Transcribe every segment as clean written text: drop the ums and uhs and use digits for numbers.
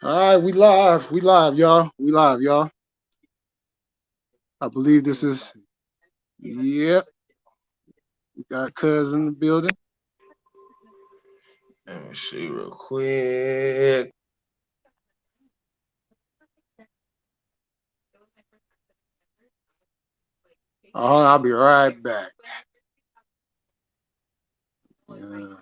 All right, we live. We live, y'all. We live, y'all. I believe this is, yep. We got Cuz in the building. Let me see real quick. Oh, I'll be right back. Yeah.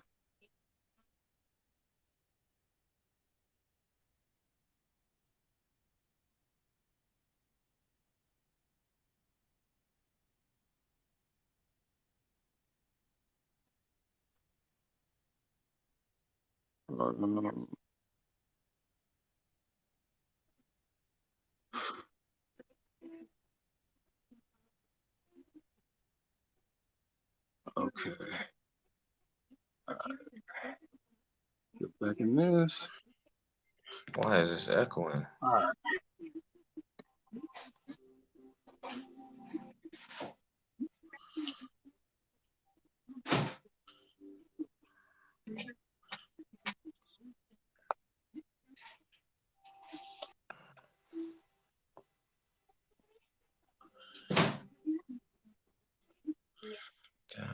Um, okay. Get back in this. Why is this echoing? All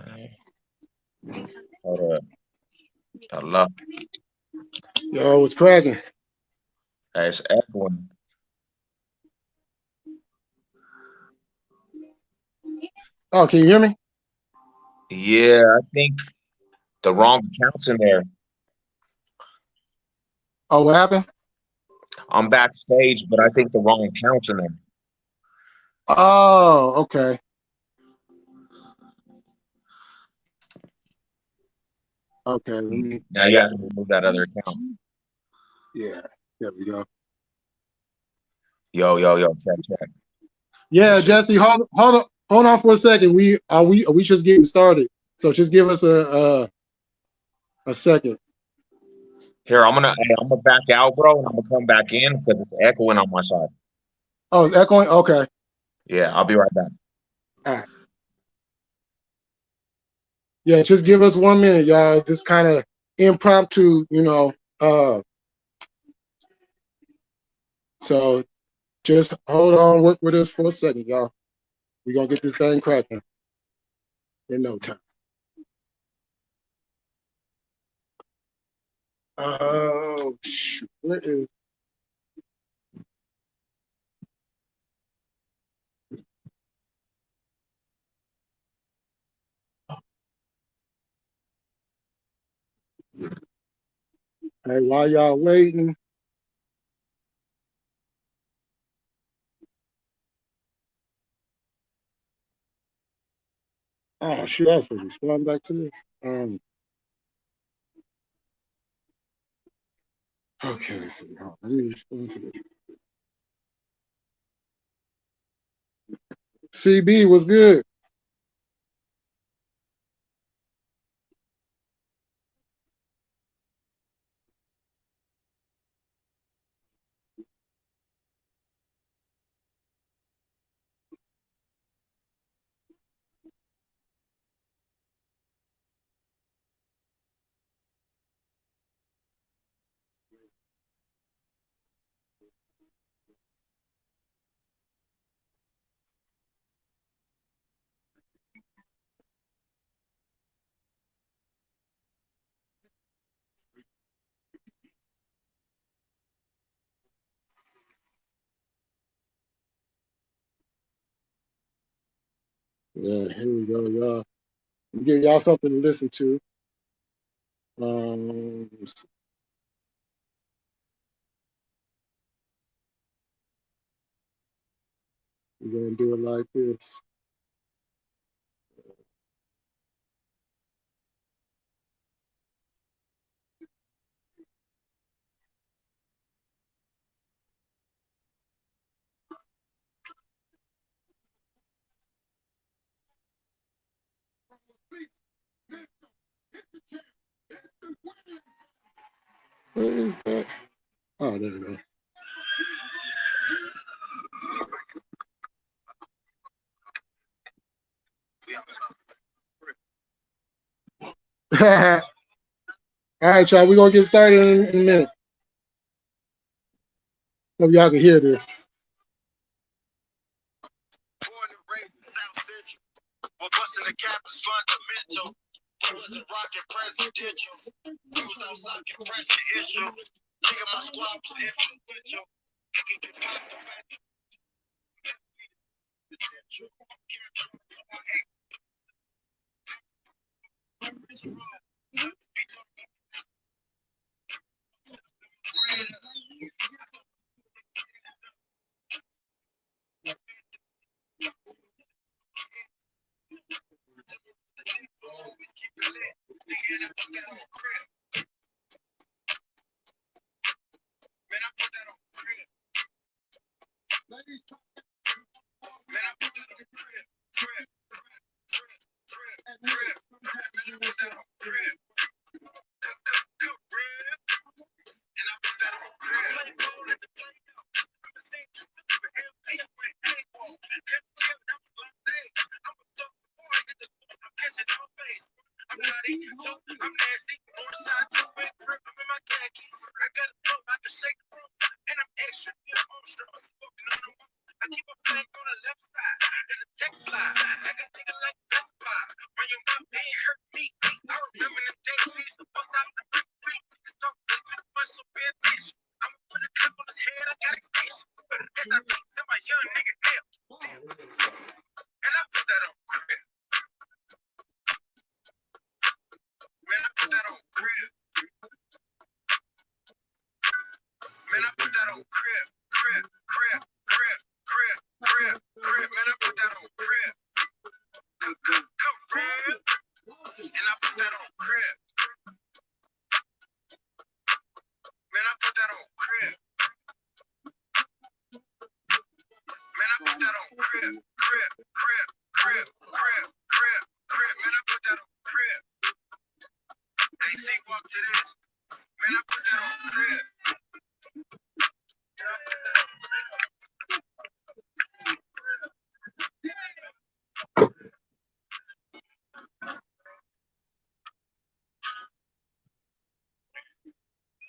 right. Hold up. Hello. Yo, what's cracking? Hey, it's echoing. Oh, can you hear me? Yeah, I think the wrong account's in there. Oh, what happened? I'm backstage, but I think the wrong account's in there. Oh, okay. Okay, let me, Now you have to remove that other account. yeah, there we go. Yo, check. Let me Yeah, see. Jesse, hold on for a second. We just getting started. So just give us a second. I'm gonna back out, bro, and I'm gonna come back in because it's echoing on my side. Oh, it's echoing? Okay. Yeah, I'll be right back. All right. Yeah, just give us 1 minute, y'all. This kind of impromptu, so just hold on, work with us for a second, y'all. We're gonna get this thing cracking in no time. Oh shoot. Where is hey, while y'all waiting? Oh shoot, I was supposed to respond back to this. Okay, so let me respond to this. CB was good. Yeah, here we go, y'all. Give y'all something to listen to. Um, we're gonna do it like this. Where is that? Oh, there we go. All right, y'all. We're gonna get started in a minute. Hope y'all can hear this. Born and raised in South Central, but busting the cap is fundamental. He wasn't rocking presidential. He was outside compressing issue. Nigga, my squad was influential. You can get popped the back.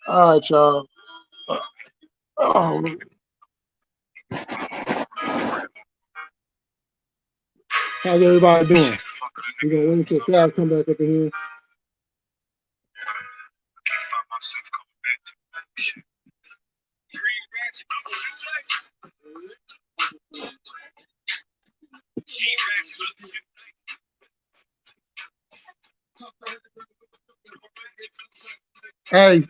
All right, y'all. How's everybody doing? We're gonna wait until Sav come back up in here. Hey,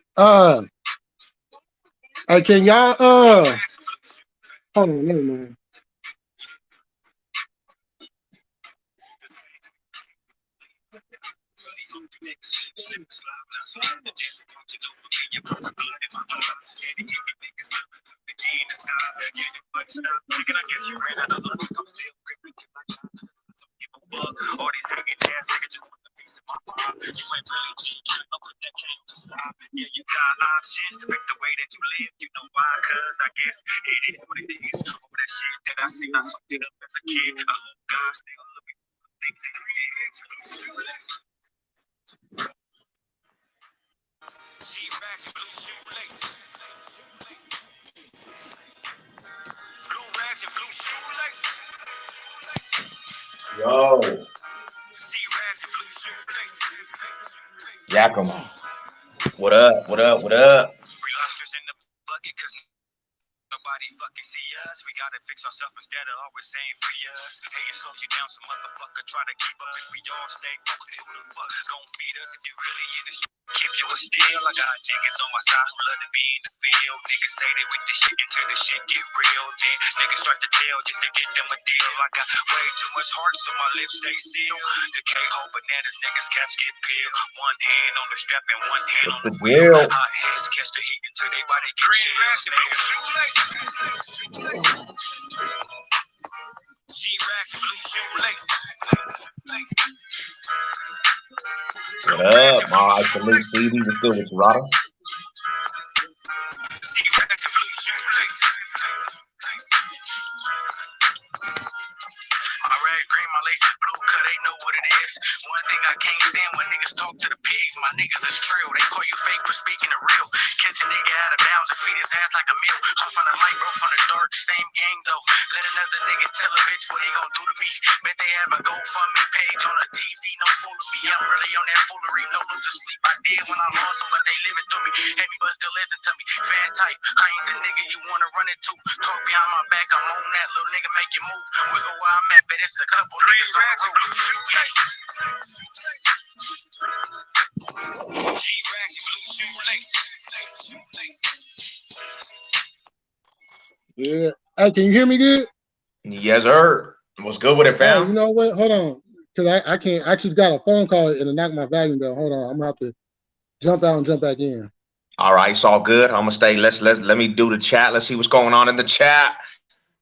hey, can y'all hold on, never mind. Yo. Yakima. What up? What up? What up? Nobody fucking see us. We gotta fix ourselves instead of always saying free us. Hey, it slows you down, some motherfucker try to keep up. If we all stay focused, who the fuck gon' feed us? If you really in the keep you a steal. I got niggas on my side who love to be in the field. Niggas say they with this shit until the shit get real. Then niggas start to tell just to get them a deal. I got way too much heart, so my lips stay sealed. The K-Ho bananas, niggas caps get peeled. One hand on the strap and one hand on the wheel. Hot heads catch the heat until they body get chills. G-Rax, blue shoelaces. What up, my salute Stevie? What's good with you, Rada? Green, my laces blue, cause they know what it is. One thing I can't stand when niggas talk to the pigs. My niggas is trill, they call you fake for speaking the real. real. Catch a nigga out of bounds and feed his ass like a meal. I'm from the light, bro, from the dark, same gang though. Let another nigga tell a bitch what he gon' do to me. Bet they have a GoFundMe page on the TV, no fooling me. I'm really on that foolery, no lose to sleep. I did when I lost them, but they living through me. Hate me, but still listen to me. Fan type, I ain't the nigga you wanna run into. Talk behind my back, I'm on that little nigga, make you move. Wiggle where I'm at, bet it's a couple niggas on the roof. Yeah. Hey, can you hear me good? Yes, sir. What's good with it, Hey, fam? you know what? Hold on. Because I can't. I just got a phone call and it knocked my volume down. Hold on. I'm going to have to jump out and jump back in. All right, it's all good. I'm gonna stay. Let me do the chat. Let's see what's going on in the chat.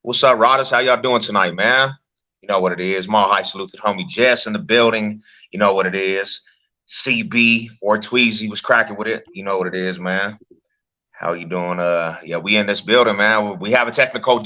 What's up, Rodders? How y'all doing tonight, man? You know what it is. Mile High Salute to homie Jess in the building. You know what it is. CB or Tweezy was cracking with it. You know what it is, man. How you doing? Yeah, we in this building, man. We have a technical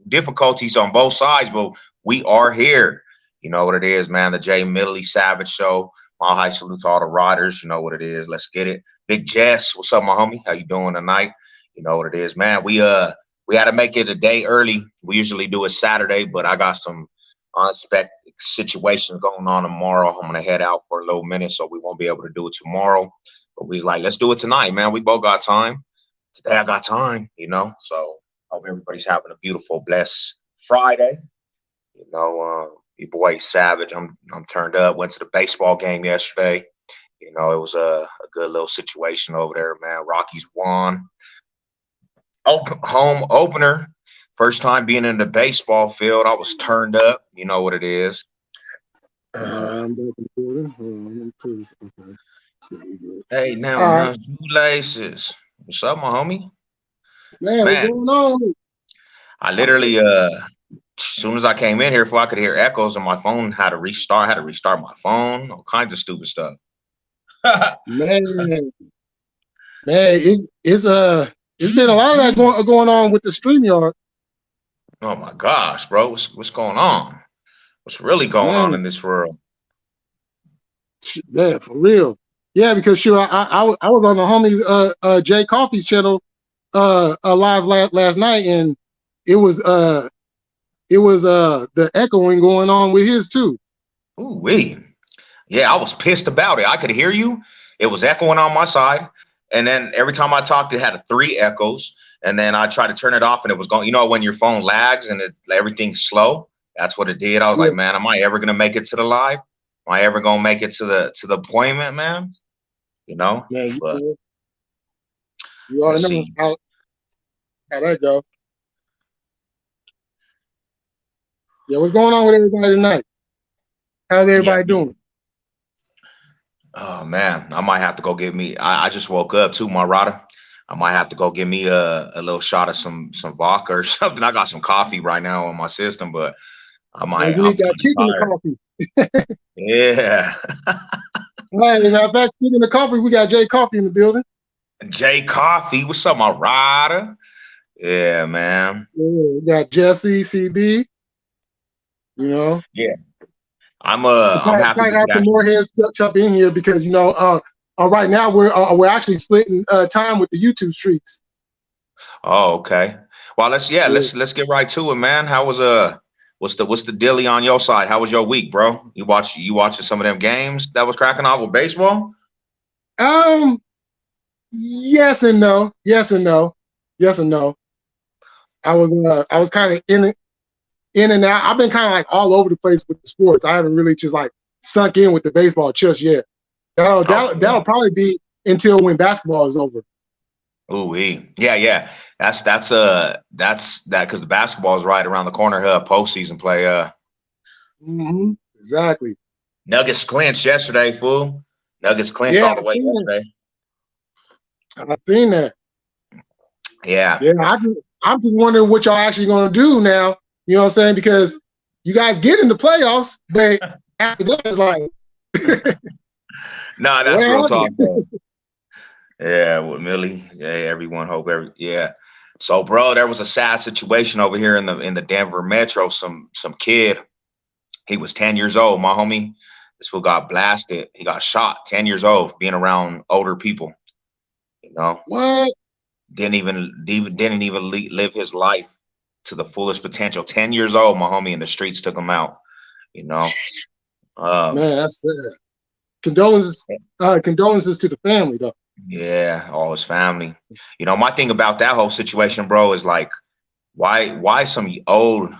difficulties on both sides, but we are here. You know what it is, man. The J Millie Savage Show. Mile High Salute to all the riders. You know what it is. Let's get it. Big Jess, what's up, my homie? How you doing tonight? You know what it is, man. We had to make it a day early. We usually do it Saturday, but I got some unexpected situations going on tomorrow. I'm gonna head out for a little minute, so we won't be able to do it tomorrow. But we was like, let's do it tonight, man. We both got time. Today I got time, you know. So hope everybody's having a beautiful, blessed Friday. You know, your boy Savage. I'm turned up. Went to the baseball game yesterday. You know, it was a good little situation over there, man. Rockies won. Home opener. First time being in the baseball field. I was turned up. You know what it is. I'm back in the building. Hold on. Let me put this. Okay. Yeah, we good. Hey, now, All right. shoelaces. What's up, my homie? Man, what's going on? I literally, as soon as I came in here, before I could hear echoes on my phone, had to restart my phone, all kinds of stupid stuff. Man, it's been a lot of that going on with the StreamYard. Oh my gosh, bro, what's going on? What's really going on in this world? Man, for real. Yeah, because sure, I was on the homie Jay Coffee's channel live last night, and it was the echoing going on with his too. Ooh wee. Yeah, I was pissed about it. I could hear you. It was echoing on my side. And then every time I talked, it had 3 echoes. And then I tried to turn it off and it was going, you know, when your phone lags and everything's slow, that's what it did. I was like, man, am I ever going to make it to the live? Am I ever going to make it to the appointment, man? You know? Man, but you already know how that go. Yeah, what's going on with everybody tonight? How's everybody doing? Oh man, I might have to go get me. I just woke up too, my Rada. I might have to go get me a little shot of some vodka or something. I got some coffee right now in my system, but I might. You need that kick in the coffee. Yeah. Right, as a matter of fact, speaking of coffee, we got Jay Coffee in the building. Jay Coffee, what's up, my Rada? Yeah, man. Yeah, we got Jesse, CB. You know. Yeah. I'm happy to have some more heads jump in here because you know right now we're actually splitting time with the YouTube streets. Oh, okay. Well, let's get right to it, man. How was what's the dilly on your side? How was your week, bro? You watching some of them games that was cracking off with baseball? Yes and no. Yes and no. Yes and no. I was kind of in and out. I've been kind of like all over the place with the sports. I haven't really just like sunk in with the baseball just yet. That'll probably be until when basketball is over. Ooh, yeah. That's that because the basketball is right around the corner. Postseason play. Exactly. Nuggets clinched yesterday, fool. Nuggets clinched all the way yesterday. I've seen that. Yeah. Yeah. I'm just wondering what y'all actually gonna do now. You know what I'm saying? Because you guys get in the playoffs, but after that, it's like. Nah, that's real talk, bro. Yeah, with Millie. Yeah, everyone hope yeah. So, bro, there was a sad situation over here in the Denver Metro. Some kid, he was 10 years old, my homie. This fool got blasted. He got shot, 10 years old, being around older people. You know, What? didn't even live his life to the fullest potential. 10 years old, my homie in the streets took him out. You know, um, Man, that's sad. Condolences, condolences to the family, though. yeah, all his family. You know, my thing about that whole situation, bro, is like, why some old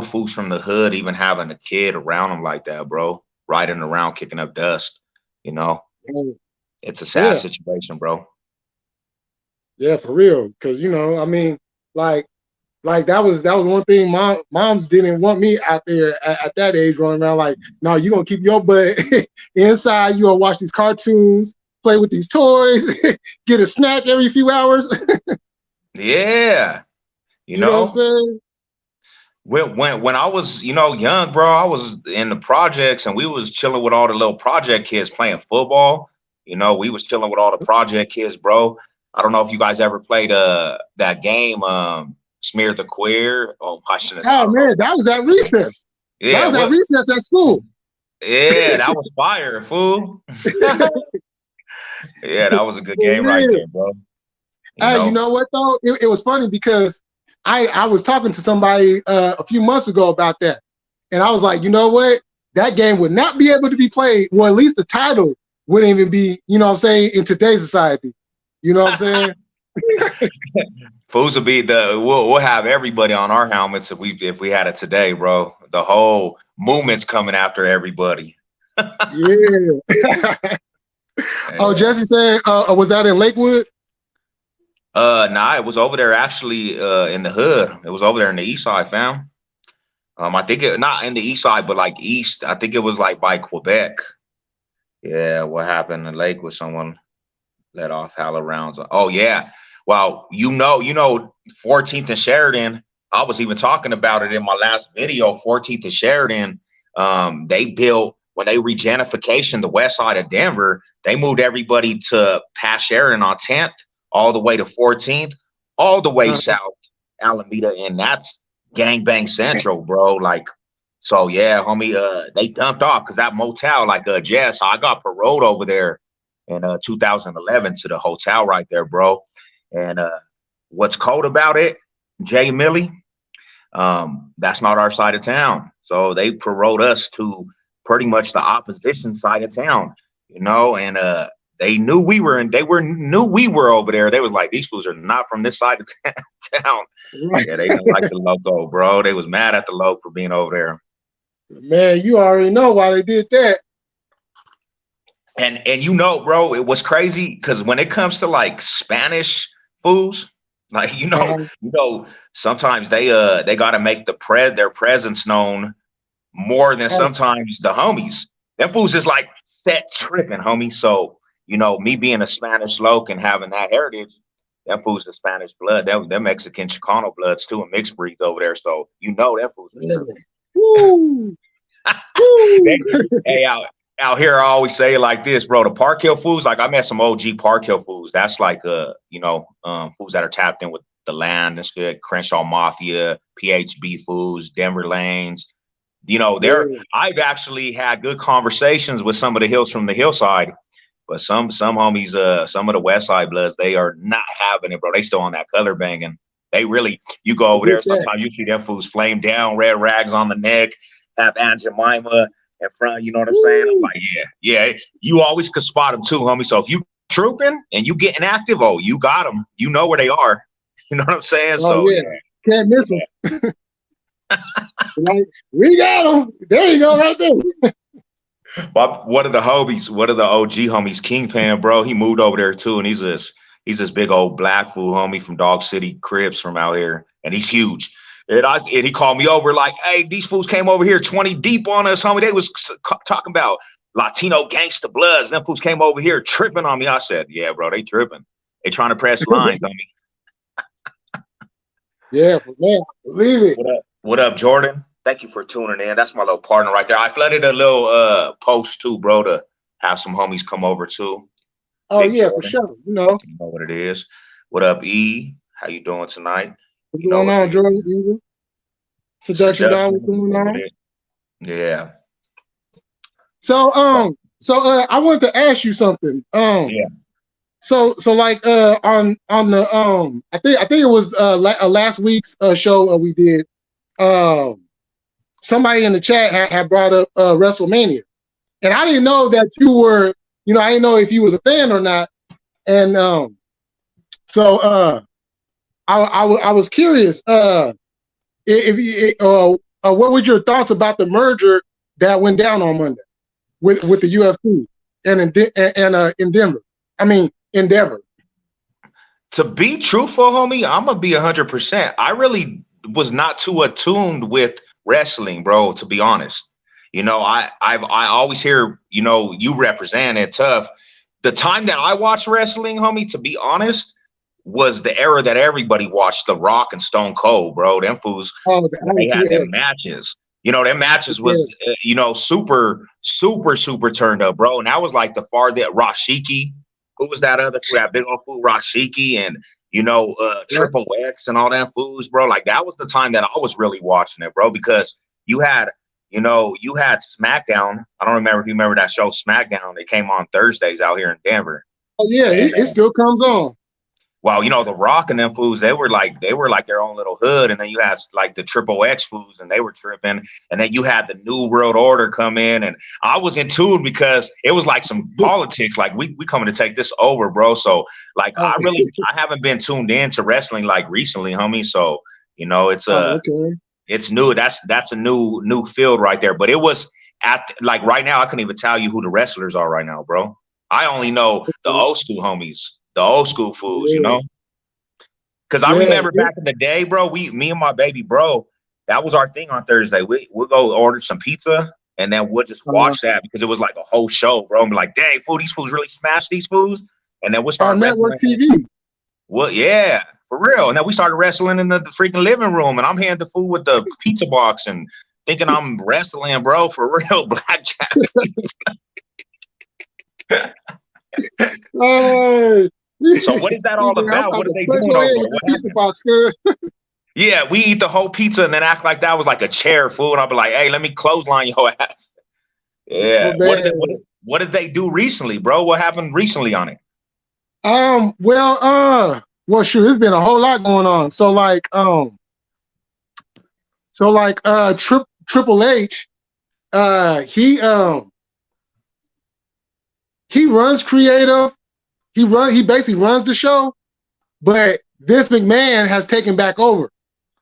fools from the hood even having a kid around them like that, bro, riding around kicking up dust. You know, And it's a sad yeah, situation, bro. yeah, for real. Because I mean, like, that was one thing. Moms didn't want me out there at that age running around like, no, you gonna keep your butt inside. You gonna watch these cartoons, play with these toys, get a snack every few hours. Yeah, you You know what I'm know. saying? When I was, young, bro, I was in the projects and we was chilling with all the little project kids playing football. We was chilling with all the project kids, bro. I don't know if you guys ever played that game, Smear the Queer. Oh, I shouldn't. I Oh don't know. man, that was at recess. That Yeah, was at what? recess at school. Yeah, that was fire, fool. Yeah, that was a good For game right real. there, bro. You Hey, you know. know what though? It was funny because I was talking to somebody a few months ago about that, and I was like, you know what? That game would not be able to be played. Well, at least the title wouldn't even be, what I'm saying, in today's society. You know what I'm saying? Fools will be we'll have everybody on our helmets if we had it today, bro. The whole movement's coming after everybody. Yeah. Oh, Yeah. Jesse said, was that in Lakewood? Nah, it was over there actually in the hood. It was over there in the east side, fam. I think it not in the east side, but like east. I think it was like by Quebec. Yeah, what happened in the lake with someone let off hella rounds. Oh yeah. Well, 14th and Sheridan. I was even talking about it in my last video. 14th and Sheridan. They built when they regentrification the west side of Denver. They moved everybody to past Sheridan on 10th, all the way to 14th, all the way south Alameda, and that's gangbang central, bro. Like, so yeah, homie. They dumped off because that motel, like Jess, I got paroled over there in 2011 to the hotel right there, bro. And what's cold about it, Jay Millie, that's not our side of town. So they paroled us to pretty much the opposition side of town, and they knew we were knew we were over there. They was like, these fools are not from this side of town. Right. Yeah, they didn't like the loco, bro. They was mad at the loco for being over there. Man, you already know why they did that. And bro, it was crazy because when it comes to like Spanish fools, like sometimes they gotta make their presence known more than sometimes the homies. Them fools is like set tripping, homie. So, me being a Spanish loc and having that heritage, them fools the Spanish blood. They're Mexican Chicano bloods too, and mixed breeds over there. So them fools are tripping. Woo. Woo. Hey, out here, I always say it like this, bro. The Park Hill fools, like I met some OG Park Hill fools. That's like fools that are tapped in with the land and shit. Crenshaw Mafia, PHB fools, Denver Lanes. I've actually had good conversations with some of the hills from the hillside, but some homies, some of the West Side bloods, they are not having it, bro. They still on that color banging. They really, you go over there, sometimes you see them fools flame down, red rags on the neck, have Aunt Jemima in front, you know what I'm saying? I'm like, yeah, you always could spot them too, homie. So if you trooping and you getting active, oh, you got them. You know where they are. You know what I'm saying? Oh, yeah. Can't miss them. Like, we got them. There you go, right there. But what are the homies? What are the OG homies? Kingpin, bro. He moved over there too, and he's this big old black fool homie from Dog City Crips from out here, and he's huge. And he called me over like, hey, these fools came over here 20 deep on us, homie. They was talking about Latino gangster bloods. Them fools came over here tripping on me. I said, yeah, bro, they tripping. They trying to press lines on me. Yeah, man, believe it. What up, Jordan? Thank you for tuning in. That's my little partner right there. I flooded a little post too, bro, to have some homies come over too. Oh, Big yeah, Jordan. for sure. You know what it is. What up, E? How you doing tonight? What's going on, Jordan? Even? Seduction guy, what's going on? Yeah. So I wanted to ask you something. Yeah. so like on the I think it was last week's show we did. Somebody in the chat had brought up WrestleMania, and I didn't know that you were, I didn't know if you was a fan or not, and so I was curious if what was your thoughts about the merger that went down on Monday with the UFC and in Denver? I mean, Endeavor. To be truthful, homie, I'm gonna be 100%. I really was not too attuned with wrestling, bro. To be honest, I always hear, you represent it tough. The time that I watched wrestling, homie, to be honest, was the era that everybody watched The Rock and Stone Cold, bro. Them fools, they had them matches. Them matches was, super, super, super turned up, bro. And that was like the far that Rashiki. Who was that other fool? That big old fool, Rashiki, and Triple X and all that fools, bro. Like that was the time that I was really watching it, bro, because you had SmackDown. I don't remember if you remember that show, SmackDown. It came on Thursdays out here in Denver. Oh yeah, it still comes on. Well, The Rock and them fools, they were like their own little hood, and then you had like the Triple X fools, and they were tripping, and then you had the New World Order come in, and I was in tune because it was like some politics, like we coming to take this over, bro. So like I haven't been tuned in to wrestling like recently, homie. So it's it's new. That's a new field right there. But it was like right now, I couldn't even tell you who the wrestlers are right now, bro. I only know the old school homies. The old school fools, because I remember back in the day, bro, me and my baby bro, that was our thing on Thursday. We'll go order some pizza and then we'll just watch that because it was like a whole show, bro. And be like, dang, fool, these fools really smashed these fools. And then we'll start on network TV. Well, yeah, for real. And then we started wrestling in the freaking living room, and I'm handing the food with the pizza box and thinking I'm wrestling, bro, for real, blackjack. So what is that all about? What are they doing over there? Yeah, we eat the whole pizza and then act like that was like a chair, fool. And I'll be like, hey, let me clothesline your ass. Yeah. What did they do recently, bro? What happened recently on it? Well, sure, there's been a whole lot going on. So Triple H, he runs creative. He basically runs the show, but Vince McMahon has taken back over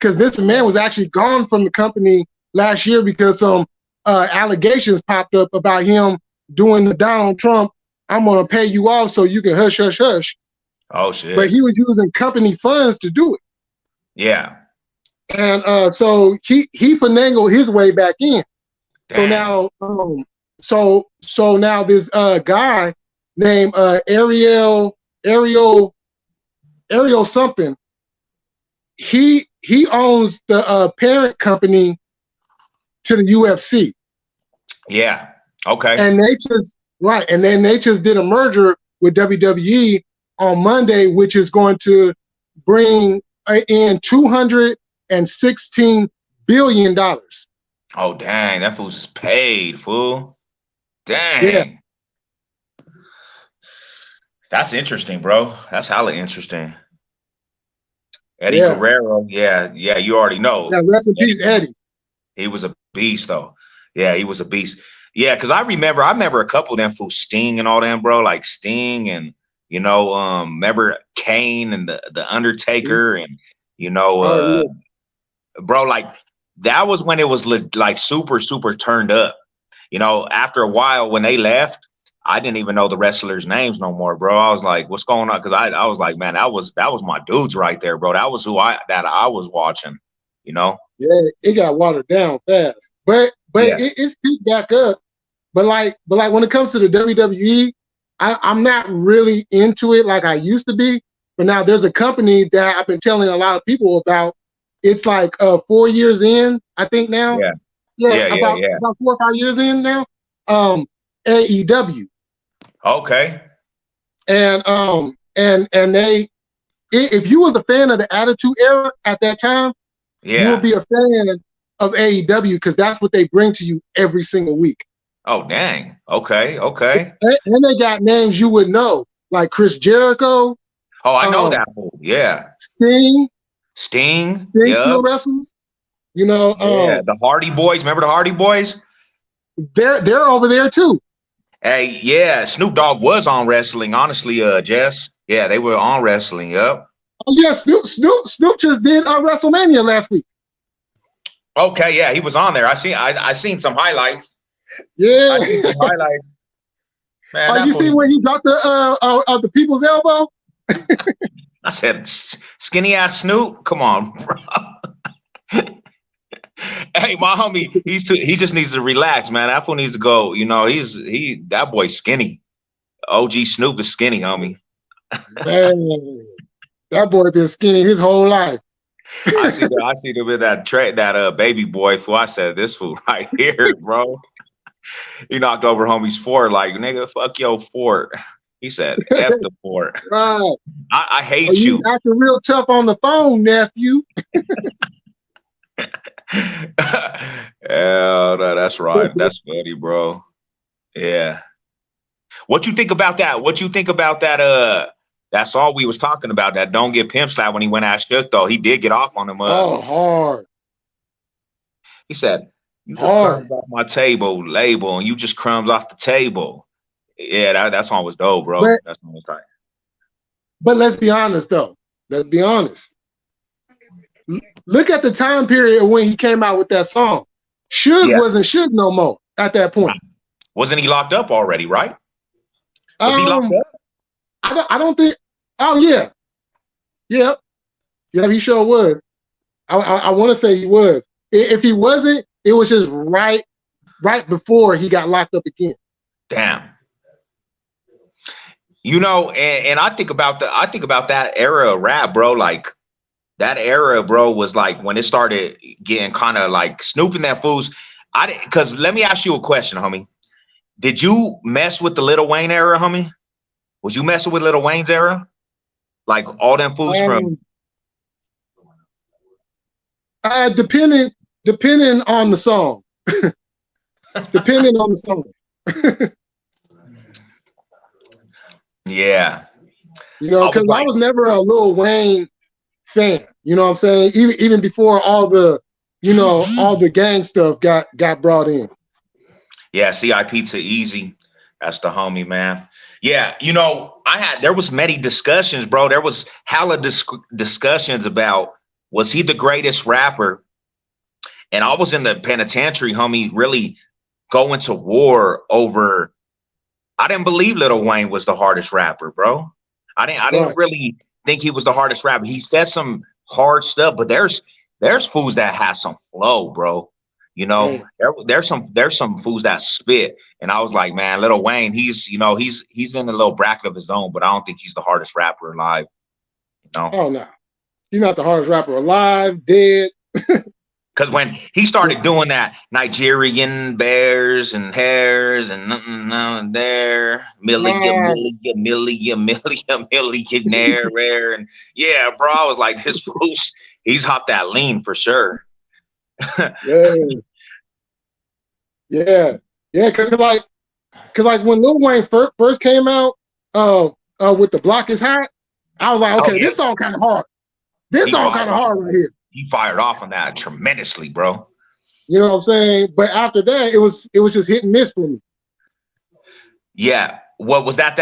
because Vince McMahon was actually gone from the company last year because some allegations popped up about him doing the Donald Trump, I'm going to pay you off so you can hush, hush, hush. Oh, shit. But he was using company funds to do it. Yeah. And so he finagled his way back in. Damn. So now this guy named Ariel something. He owns the parent company to the UFC. Yeah. Okay. And they just did a merger with WWE on Monday, which is going to bring in $216 billion. Oh dang, that fool's is paid, fool. Dang. Yeah. That's interesting, bro. That's hella interesting. Eddie Guerrero, yeah, you already know. Yeah, rest in peace, Eddie. He was a beast, though. Yeah, he was a beast. Yeah, because I remember a couple of them fools, Sting and all them, bro, like Sting and remember Kane and the Undertaker and bro, like that was when it was like super, super turned up. After a while when they left, I didn't even know the wrestlers' names no more, bro. I was like, what's going on? Because I was like, man, that was my dudes right there, bro. That was who I was watching, Yeah, it got watered down fast. But it's picked back up. But like when it comes to the WWE, I'm not really into it like I used to be. But now there's a company that I've been telling a lot of people about. It's like 4 years in, I think now. About 4 or 5 years in now. AEW. Okay. And they, if you was a fan of the Attitude Era at that time, you would be a fan of AEW because that's what they bring to you every single week. Oh dang. Okay. And they got names you would know. like Chris Jericho. Oh, I know that fool. Yeah. Sting Yeah. still wrestles. You know, Yeah. The Hardy Boys. Remember the Hardy Boys? they're over there too. Hey, yeah. Snoop Dogg was on wrestling. Honestly, Jess. Yeah, they were on wrestling. Yep. Oh yeah, Snoop just did WrestleMania last week. Okay, yeah, he was on there. I seen some highlights. Yeah. I seen some highlights. Man, Oh, you see where he dropped the people's elbow? I said, skinny ass Snoop. Come on, bro. Hey, my homie, he just needs to relax, man. That fool needs to go. You know, that boy's skinny. OG Snoop is skinny, homie. Man, that boy been skinny his whole life. I see the with that baby boy fool. I said, this fool right here, bro. He knocked over homie's fort, like, nigga, fuck your fort. He said, F the fort. Right. I hate you. Acting real tough on the phone, nephew. Yeah, that's right. That's funny, bro. Yeah. What you think about that? What you think about that? That's all we was talking about. That don't get pimp slapped when he went at Shook, though. He did get off on him. Oh, hard. He said, "You just crumbs off my table label, and you just crumbs off the table." Yeah, that song was dope, bro. That song was tight. But let's be honest, though. Let's be honest. Look at the time period when he came out with that song. Suge wasn't Suge no more at that point. Wasn't he locked up already, right? Was he locked up? I don't think. Oh, yeah. Yep. Yeah, he sure was. I want to say he was. If he wasn't, it was just right before he got locked up again. Damn. You know, and I think about that era of rap, bro. Like that era, bro, was like when it started getting kind of like snooping that fools. Because let me ask you a question, homie. Did you mess with the Lil Wayne era, homie? Was you messing with Lil Wayne's era? Like all them fools from depending on the song. Depending on the song. Yeah. You know, because I was never a Lil Wayne fan. You know what I'm saying? Even before all the, you know, all the gang stuff got brought in. Yeah, CIP to Easy. That's the homie, man. Yeah, you know, there was many discussions, bro. There was hella discussions about, was he the greatest rapper? And I was in the penitentiary, homie, really going to war over. I didn't believe Lil Wayne was the hardest rapper, bro. I didn't really think he was the hardest rapper. He said some hard stuff, but there's fools that have some flow, bro. You know, there's some fools that spit. And I was like, man, Lil Wayne, he's in a little bracket of his own, but I don't think he's the hardest rapper alive. You know? Oh no. He's not the hardest rapper alive, dead. Because when he started doing that Nigerian bears and hairs and nothing down there, millionaire, and yeah, bro, I was like, this fool, he's hopped that lean for sure. Yeah, because when Lil Wayne first came out, with The Block Is Hot, I was like, okay, this song kind of hard. This song kind of hard right here. He fired off on that tremendously, bro. You know what I'm saying? But after that, it was just hit and miss for me. Yeah. What was that?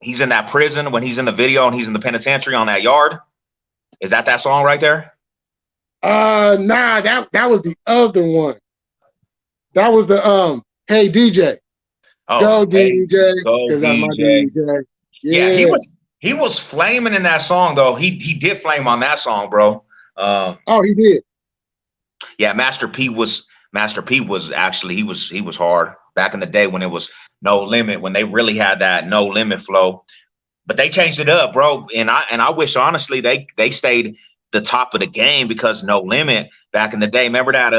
He's in that prison when he's in the video and he's in the penitentiary on that yard. Is that song right there? Nah, that was the other one. That was the Hey DJ. Go DJ. Because I'm my DJ. Yeah, he was flaming in that song though. He did flame on that song, bro. He did. Yeah, Master P was actually he was hard back in the day when it was No Limit, when they really had that No Limit flow. But they changed it up, bro. And I wish honestly they stayed the top of the game, because No Limit back in the day, remember that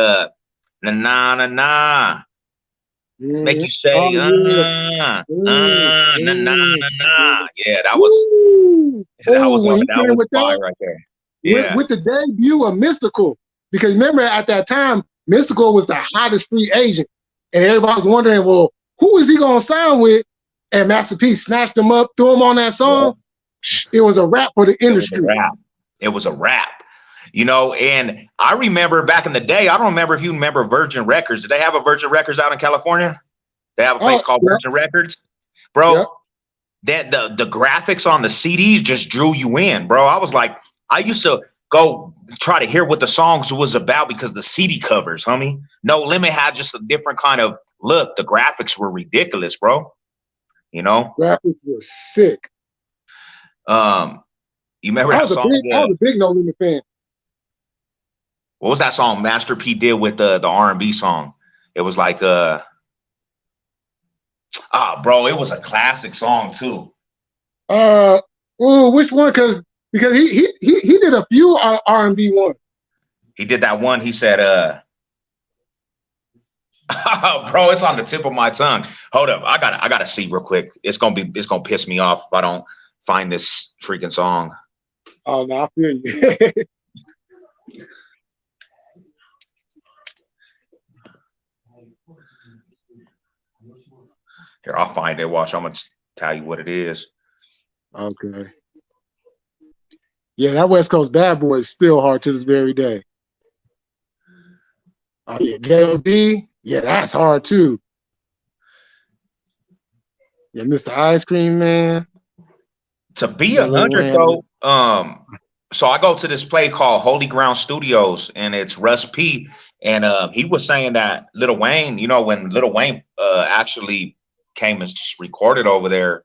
na na na na. Make you say na na na na. Yeah, that was fire right there. Yeah. With the debut of Mystical, because remember at that time, Mystical was the hottest free agent, and everybody was wondering, well, who is he gonna sign with and Master P snatched him up, threw him on that song, it was a wrap for the industry. It was a wrap. You know, and I remember back in the day, I don't remember if you remember Virgin Records. Did they have a Virgin Records out in California? They have a place called Virgin Records. Bro, that the graphics on the CDs just drew you in, bro. I was like, I used to go try to hear what the songs was about because the CD covers, homie. No Limit had just a different kind of look. The graphics were ridiculous, bro. You know? Graphics were sick. You remember that song? I was a big No Limit fan. What was that song Master P did with the R&B song? It was like bro, it was a classic song too. Which one? Because he did a few R&B ones. He did that one. He said, bro, it's on the tip of my tongue. Hold up, I gotta see real quick. It's gonna piss me off if I don't find this freaking song. Oh no, I feel you. Here, I'll find it. Watch, I'm gonna tell you what it is. Okay. Yeah, that West Coast Bad Boy is still hard to this very day. Oh yeah, Ghetto D. Yeah, that's hard too. Yeah, Mr. Ice Cream Man. To be 100 though, so I go to this play called Holy Ground Studios, and it's Russ P. And he was saying that Lil Wayne, you know, when Lil Wayne actually came and recorded over there,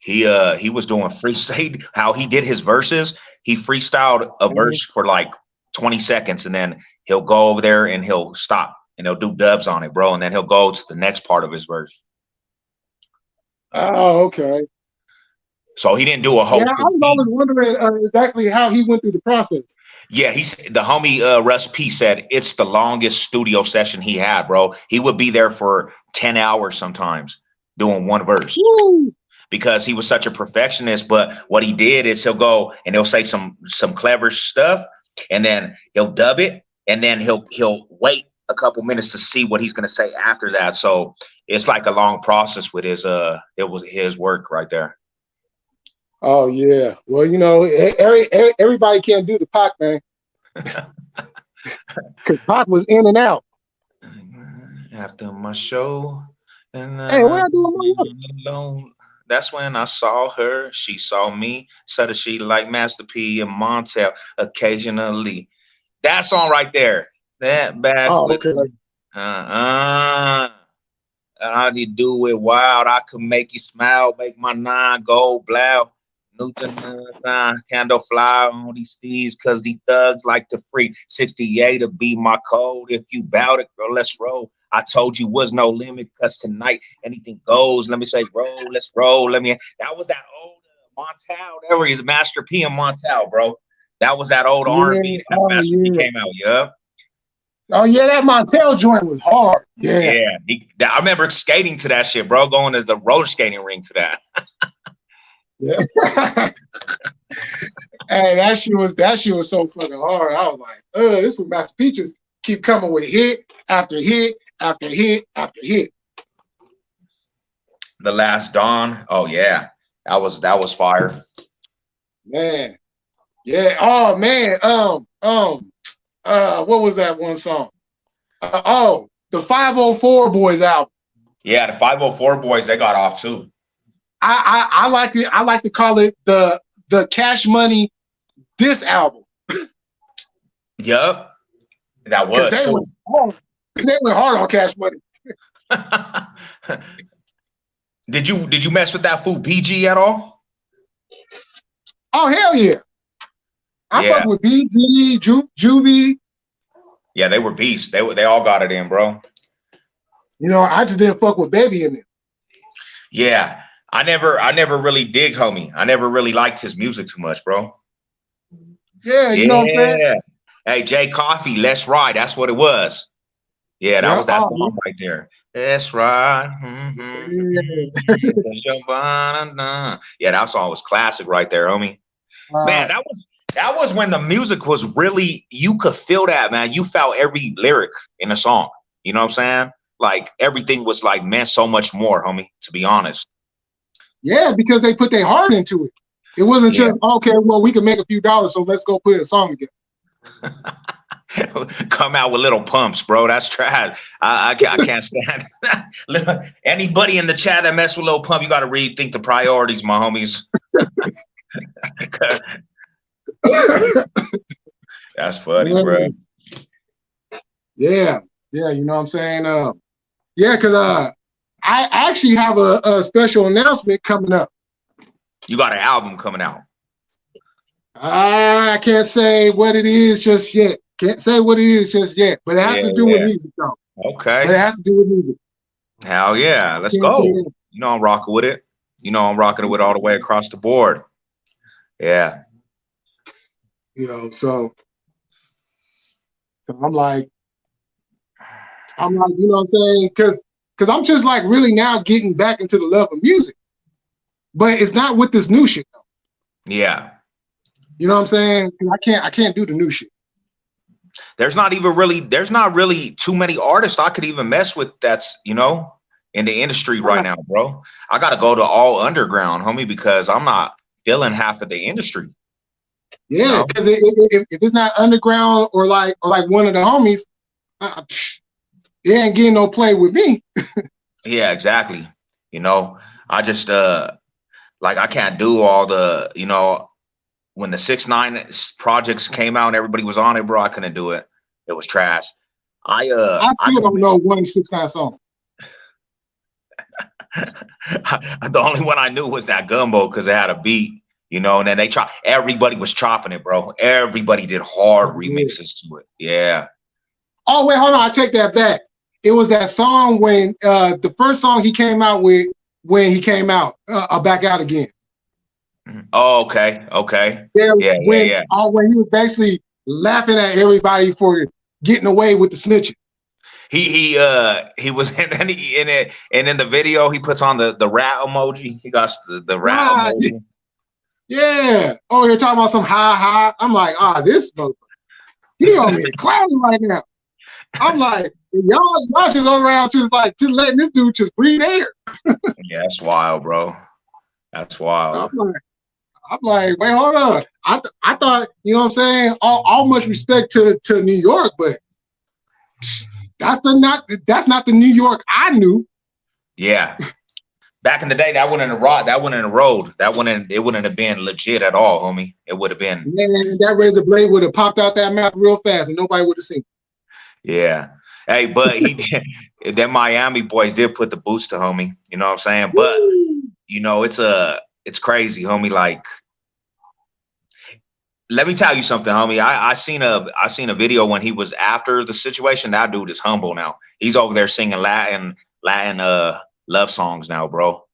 he was doing freestyle. How he did his verses, he freestyled a verse for like 20 seconds, and then he'll go over there and he'll stop and he'll do dubs on it, bro, and then he'll go to the next part of his verse. Oh, okay. So he didn't do a whole. Yeah, I was always wondering exactly how he went through the process. Yeah, the homie Russ P said it's the longest studio session he had, bro. He would be there for 10 hours sometimes doing one verse. Woo! Because he was such a perfectionist. But what he did is he'll go and he'll say some clever stuff, and then he'll dub it, and then he'll wait a couple minutes to see what he's gonna say after that. So it's like a long process with his it was his work right there. Oh yeah, well, you know, everybody can't do the Pac, man. Because Pac was in and out. After my show, and hey, what I doing alone? That's when I saw her. She saw me. So that she like Master P and Montel occasionally. That song right there. That back. Oh, okay. How do you do it wild? I could make you smile, make my nine go blow. Candle fly on these steeds, cause these thugs like to free 68 to be my code. If you bout it, girl, let's roll. I told you was no limit, cause tonight anything goes. Let me say roll, let's roll. That was that old Montel. There was Master P and Montel, bro. That was that old R&B that Master P came out. Yup. Oh yeah, that Montel joint was hard. Yeah. Yeah. I remember skating to that shit, bro. Going to the roller skating ring to that. Yeah. Hey, that shit was so fucking hard. I was like, this was Master P just keep coming with hit after hit after hit after hit. The Last Dawn. Oh yeah. That was fire. Man. Yeah. Oh man. What was that one song? The 504 Boys album. Yeah, the 504 Boys, they got off too. I like it. I like to call it the Cash Money diss album. Yep, that was. They went hard on Cash Money. Did you mess with that fool BG at all? Oh hell yeah! I fuck with BG, Juvie. Yeah, they were beasts. They all got it in, bro. You know, I just didn't fuck with Baby in it. Yeah. I never really digged homie. I never really liked his music too much, bro. Yeah, you know what I'm saying? Hey, Jay Coffee, Let's Ride. That's what it was. Yeah, that was that song right there. Let's ride. Yeah, that song was classic right there, homie. Man, that was when the music was really, you could feel that, man. You felt every lyric in a song. You know what I'm saying? Like everything was like meant so much more, homie, to be honest. Yeah, because they put their heart into it. It wasn't Yeah. just, okay, well, we can make a few dollars, so let's go put a song together. Come out with little pumps, bro. That's trash. I can't stand it. Anybody in the chat that mess with Lil Pump, you got to rethink the priorities, my homies. That's funny, Yeah. bro. Yeah, you know what I'm saying? Yeah, because I actually have a special announcement coming up. You got an album coming out. I can't say what it is just yet. Can't say what it is just yet, but it has to do with music, though. Okay. But it has to do with music. Hell yeah. Let's go. You know I'm rocking with it. You know I'm rocking it with all the way across the board. Yeah. You know, so I'm like, you know what I'm saying? Because I'm just like really now getting back into the love of music. But it's not with this new shit, though. Yeah. You know what I'm saying? I can't do the new shit. There's not really too many artists I could even mess with that's, you know, in the industry right now, bro. I gotta go to all underground, homie, because I'm not feeling half of the industry. Yeah, because if it's not underground or like one of the homies, it ain't getting no play with me. Yeah, exactly. You know, I just like I can't do all the, you know, when the 6ix9ine projects came out and everybody was on it, bro, I couldn't do it. It was trash. I still don't know one 6ix9ine song. The only one I knew was that Gumbo because it had a beat, you know, and then everybody was chopping it, bro. Everybody did hard remixes to it. Yeah. Oh, wait, hold on. I take that back. It was that song when the first song he came out with when he came out, Back Out Again. Oh, okay. When he was basically laughing at everybody for getting away with the snitching. He was in it, and in the video he puts on the rat emoji. He got the rat emoji. Yeah. Oh, you're talking about some ha. I'm like, this motherfucker. He on me clowning right now. I'm like, y'all just around just letting this dude just breathe air. Yeah, that's wild, bro. That's wild. I'm like, wait, hold on. I thought, you know what I'm saying? All much respect to New York, but that's not the New York I knew. Yeah. Back in the day, that wouldn't have rolled. It wouldn't have been legit at all, homie. It would have been. Man, that razor blade would have popped out that mouth real fast and nobody would have seen it. Yeah. Hey, but that Miami boys did put the boots to homie. You know what I'm saying? But you know, it's crazy, homie. Like, let me tell you something, homie. I seen a video when he was after the situation. That dude is humble now. He's over there singing Latin love songs now, bro.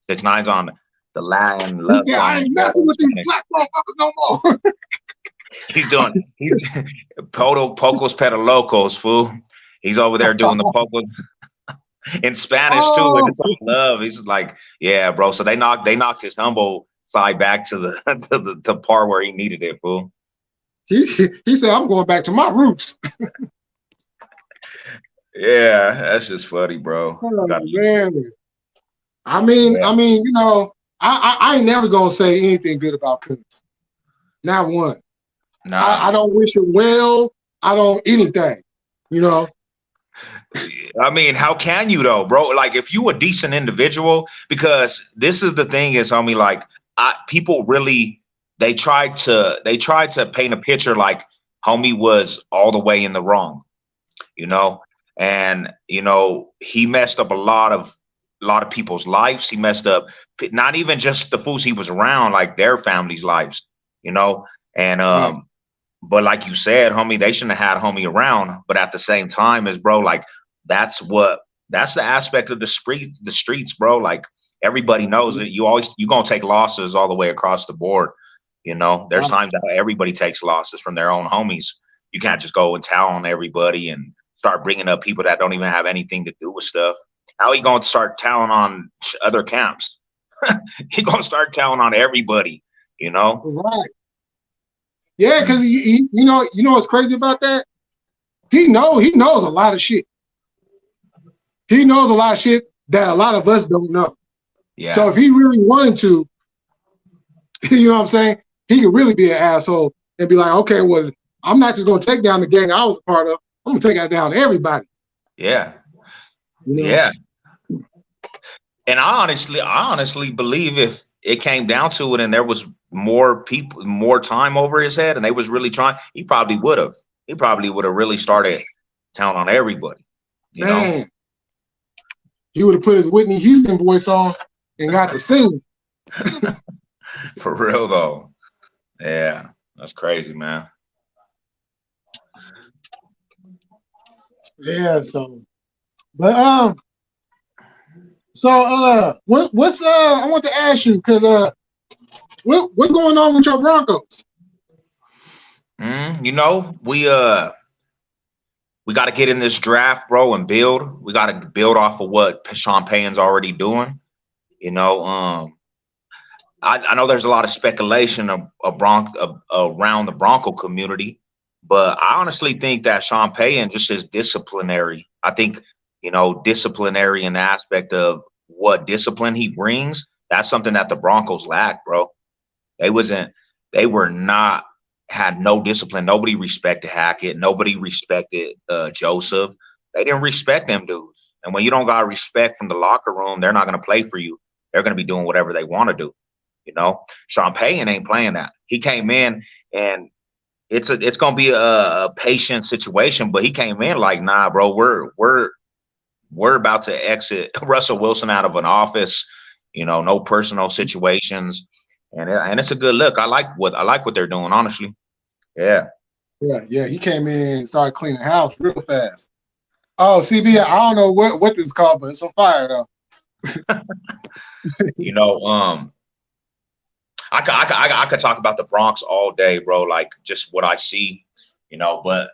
6ix9ine's on the Latin love songs. I ain't messing with these black motherfuckers no more. He's Pocos Pedalocos, fool. He's over there doing the Pocos in Spanish too. And it's all love. He's like, yeah, bro. So they knocked his humble side back to the part where he needed it, fool. He said, I'm going back to my roots. Yeah, that's just funny, bro. Man. I mean, you know, I ain't never gonna say anything good about Cooks. Not one. Nah. I don't wish him well. I don't anything, you know. I mean, how can you though, bro? Like, if you a decent individual, because this is the thing is, homie, like, people really they tried to paint a picture like homie was all the way in the wrong, you know, and you know he messed up a lot of people's lives. He messed up not even just the fools he was around, like their families' lives, you know, and but like you said, homie, they shouldn't have had homie around. But at the same time, is bro, like that's the aspect of the streets, bro. Like everybody knows that you gonna take losses all the way across the board. You know, there's times that everybody takes losses from their own homies. You can't just go and tell on everybody and start bringing up people that don't even have anything to do with stuff. How he gonna start telling on other camps? He gonna start telling on everybody, you know? Right. Yeah, because you know what's crazy about that? He knows a lot of shit. He knows a lot of shit that a lot of us don't know. Yeah. So if he really wanted to, you know what I'm saying, he could really be an asshole and be like, okay, well, I'm not just going to take down the gang I was a part of. I'm going to take down everybody. Yeah. You know? Yeah. And I honestly believe if it came down to it and there was more people, more time over his head and they was really trying, he probably would have really started counting on everybody. You know? He would have put his Whitney Houston voice on and got to sing. For real though. Yeah. That's crazy, man. Yeah, but what's I want to ask you, because what's going on with your Broncos? You know, we got to get in this draft, bro, and build. We got to build off of what Sean Payton's already doing. You know, I know there's a lot of speculation around the Bronco community, but I honestly think that Sean Payton just is disciplinary. I think, you know, disciplinary in the aspect of what discipline he brings. That's something that the Broncos lack, bro. Had no discipline. Nobody respected Hackett. Nobody respected Joseph. They didn't respect them dudes. And when you don't got respect from the locker room, they're not going to play for you. They're going to be doing whatever they want to do. You know, Sean Payton ain't playing that. He came in and it's going to be a patient situation, but he came in like, nah, bro, we're about to exit Russell Wilson out of an office, you know, no personal situations. And it's a good look. I like what they're doing, honestly. Yeah. He came in and started cleaning the house real fast. Oh, CB, I don't know what this is called, but it's on fire though. You know, I could talk about the Bronx all day, bro. Like just what I see, you know, but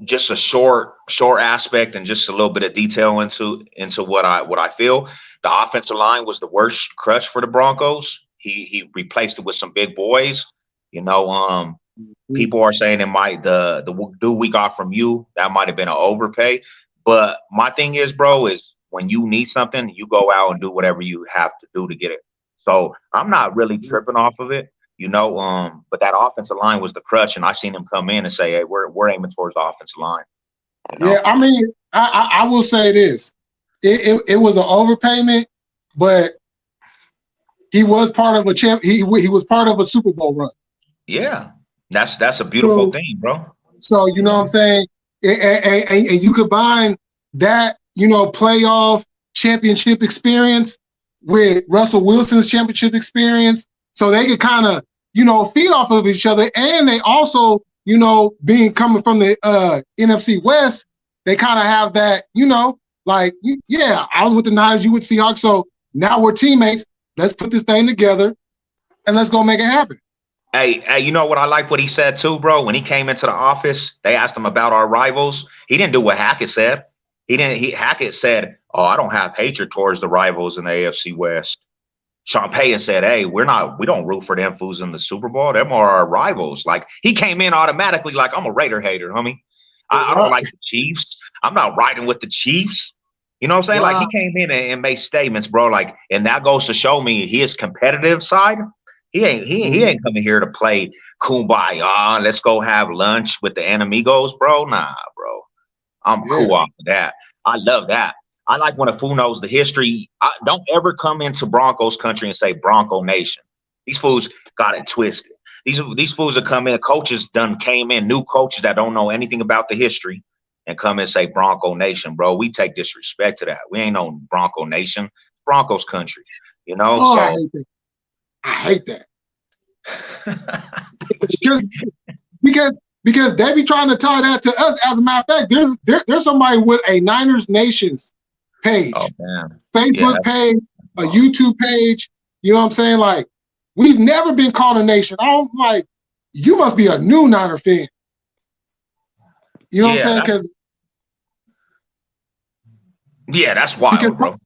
just a short aspect and just a little bit of detail into what I feel. The offensive line was the worst crush for the Broncos. He replaced it with some big boys. You know, people are saying it might the dude we got from you, that might have been an overpay. But my thing is, bro, is when you need something, you go out and do whatever you have to do to get it. So I'm not really tripping off of it, you know. But that offensive line was the crutch, and I seen him come in and say, "Hey, we're aiming towards the offensive line." You know? Yeah, I mean, I will say this: it was an overpayment, but he was part of a champ. He was part of a Super Bowl run. Yeah, that's a beautiful thing, bro. So you know what I'm saying, and you combine that, you know, playoff championship experience with Russell Wilson's championship experience, so they could kind of, you know, feed off of each other. And they also, you know, coming from the NFC West, they kind of have that, you know, like, yeah, I was with the Niners, you with Seahawks, so now we're teammates. Let's put this thing together and let's go make it happen. Hey, you know what I like what he said too, bro? When he came into the office, they asked him about our rivals. He didn't do what Hackett said. Hackett said, "Oh, I don't have hatred towards the rivals in the AFC West." Sean Payton said, "Hey, we don't root for them fools in the Super Bowl. Them are our rivals." Like he came in automatically like, I'm a Raider hater, homie. I don't like the Chiefs. I'm not riding with the Chiefs. You know what I'm saying? Wow. Like he came in and made statements, bro. Like, and that goes to show me his competitive side. He ain't coming here to play kumbaya. Let's go have lunch with the enemigos, bro. Nah, bro. I'm cool off of that. I love that. I like when a fool knows the history. Don't ever come into Broncos country and say Bronco Nation. These fools got it twisted. These fools that come in, coaches came in, new coaches that don't know anything about the history and come and say Bronco Nation, bro. We take disrespect to that. We ain't no Bronco Nation. Broncos country, you know? Oh, so I hate that. because they be trying to tie that to us. As a matter of fact, there's somebody with a Niners Nations page, Facebook page, a YouTube page. You know what I'm saying? Like, we've never been called a nation. I'm like, you must be a new Niner fan. You know what I'm saying? Because that's wild, bro.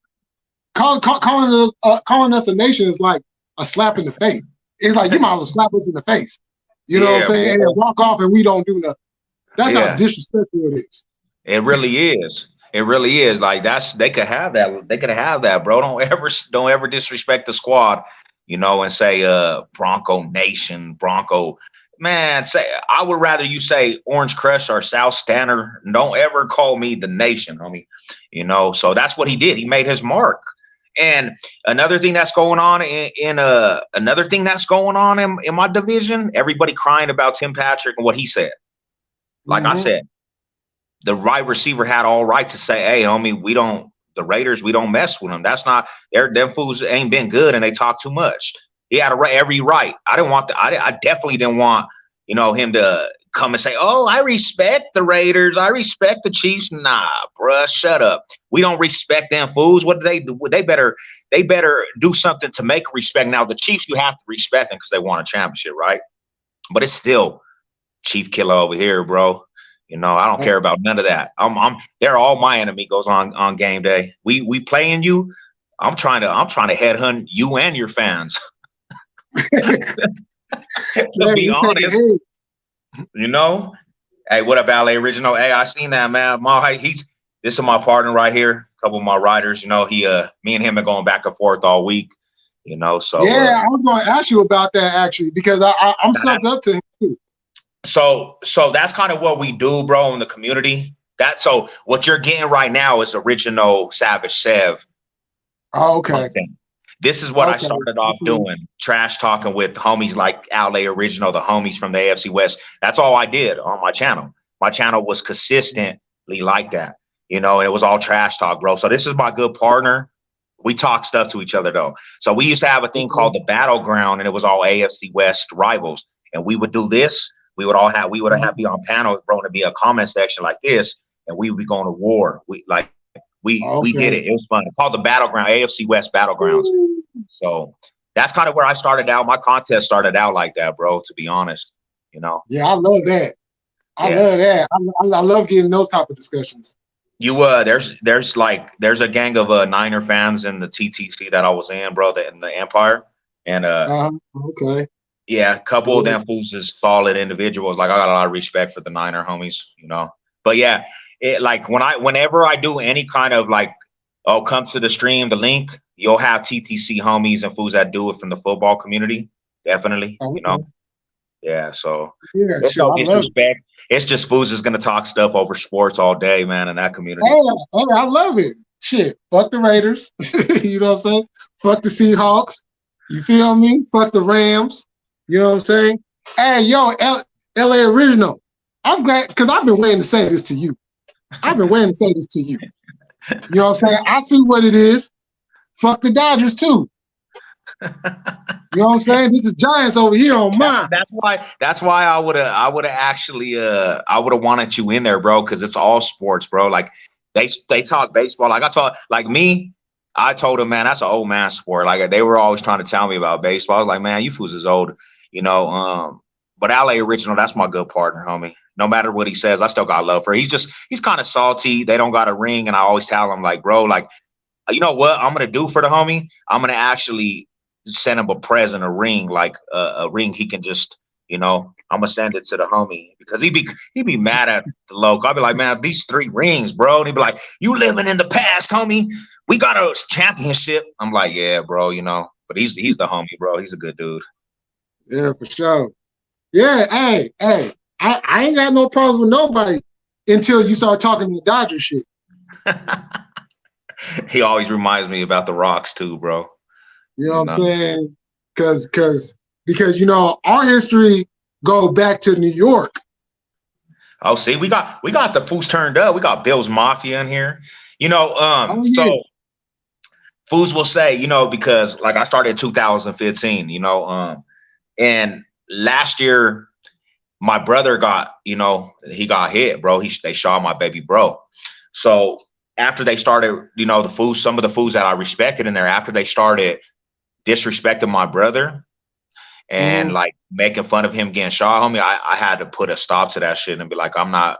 Calling us a nation is like a slap in the face. It's like you might as well slap us in the face. You know what I'm saying? Bro. And then walk off and we don't do nothing. That's how disrespectful it is. It really is. It really is. Like they could have that. They could have that, bro. Don't ever disrespect the squad, and say Bronco Nation, Bronco. Man, say I would rather you say Orange Crush or South Standard. Don't ever call me the Nation, homie. So that's what he did. He made his mark. And another thing that's going on in my division, everybody crying about Tim Patrick and what he said. Like I said, the right receiver had all right to say, "Hey, homie, the Raiders, we don't mess with them. That's not them fools ain't been good and they talk too much." He had every right. I definitely didn't want, him to come and say, "Oh, I respect the Raiders. I respect the Chiefs." Nah, bruh, shut up. We don't respect them fools. What do they do? They better do something to make respect. Now, the Chiefs, you have to respect them because they won a championship, right? But it's still Chief killer over here, bro. I don't care about none of that. They're all my enemy goes on game day. We playing you. I'm trying to headhunt you and your fans. To be honest, Hey, what up, LA Original? Hey, I seen that, man. This is my partner right here. A couple of my riders. Me and him are going back and forth all week. So yeah, I was going to ask you about that actually because I'm sucked up to him too. So that's kind of what we do, bro, in the community. So what you're getting right now is original Sav Sev. Oh, okay. This is what I started off doing, trash talking with homies like LA Original, the homies from the AFC West. That's all I did on my channel. My channel was consistently like that, and it was all trash talk, bro. So this is my good partner. We talk stuff to each other, though. So we used to have a thing called the Battleground, and it was all AFC West rivals. And we would do this. We would be on panels, bro, to be a comment section like this, and we would be going to war. We did it. It was fun. It's called the Battleground, AFC West Battlegrounds. So that's kind of where I started out. My contest started out like that, bro, to be honest, Yeah, I love that. I love that. I love getting those type of discussions. There's a gang of Niner fans in the TTC that I was in, bro, in the Empire. And okay. Yeah, a couple of them fools is solid individuals. Like I got a lot of respect for the Niner homies, But yeah, whenever I do any kind of come to the stream, the link, you'll have TTC homies and fools that do it from the football community. Definitely, Yeah, so there's no disrespect. It's just fools is gonna talk stuff over sports all day, man, in that community. Hey, I love it. Shit, fuck the Raiders. You know what I'm saying? Fuck the Seahawks. You feel me? Fuck the Rams. You know what I'm saying? Hey, yo, LA Original. I'm glad because I've been waiting to say this to you. You know what I'm saying? I see what it is. Fuck the Dodgers too. You know what I'm saying? This is Giants over here on mine. That's why I would have actually wanted you in there, bro, because it's all sports, bro. Like they talk baseball. I told them, man, that's an old man sport. Like they were always trying to tell me about baseball. I was like, man, you fools is old, But LA Original, that's my good partner, homie. No matter what he says, I still got love for him. He's kind of salty. They don't got a ring, and I always tell him, like, bro, like, you know what I'm gonna do for the homie? I'm gonna actually send him a present, a ring, like a ring he can just, I'm gonna send it to the homie because he'd be mad at the local. I'll be like, man, these 3 rings, bro. And he'd be like, you living in the past, homie. We got a championship. I'm like, yeah, bro, But he's the homie, bro. He's a good dude. Yeah, for sure. Yeah, hey, I ain't got no problems with nobody until you start talking the Dodger shit. He always reminds me about the Rocks too, bro. You know what I'm saying? Because our history go back to New York. Oh, see, we got the fools turned up. We got Bill's Mafia in here. So fools will say, because like I started in 2015, and last year my brother got, he got hit, bro. They shot my baby bro. So after they started, some of the fools that I respected in there, after they started disrespecting my brother and like making fun of him getting shot, homie, I had to put a stop to that shit and be like, I'm not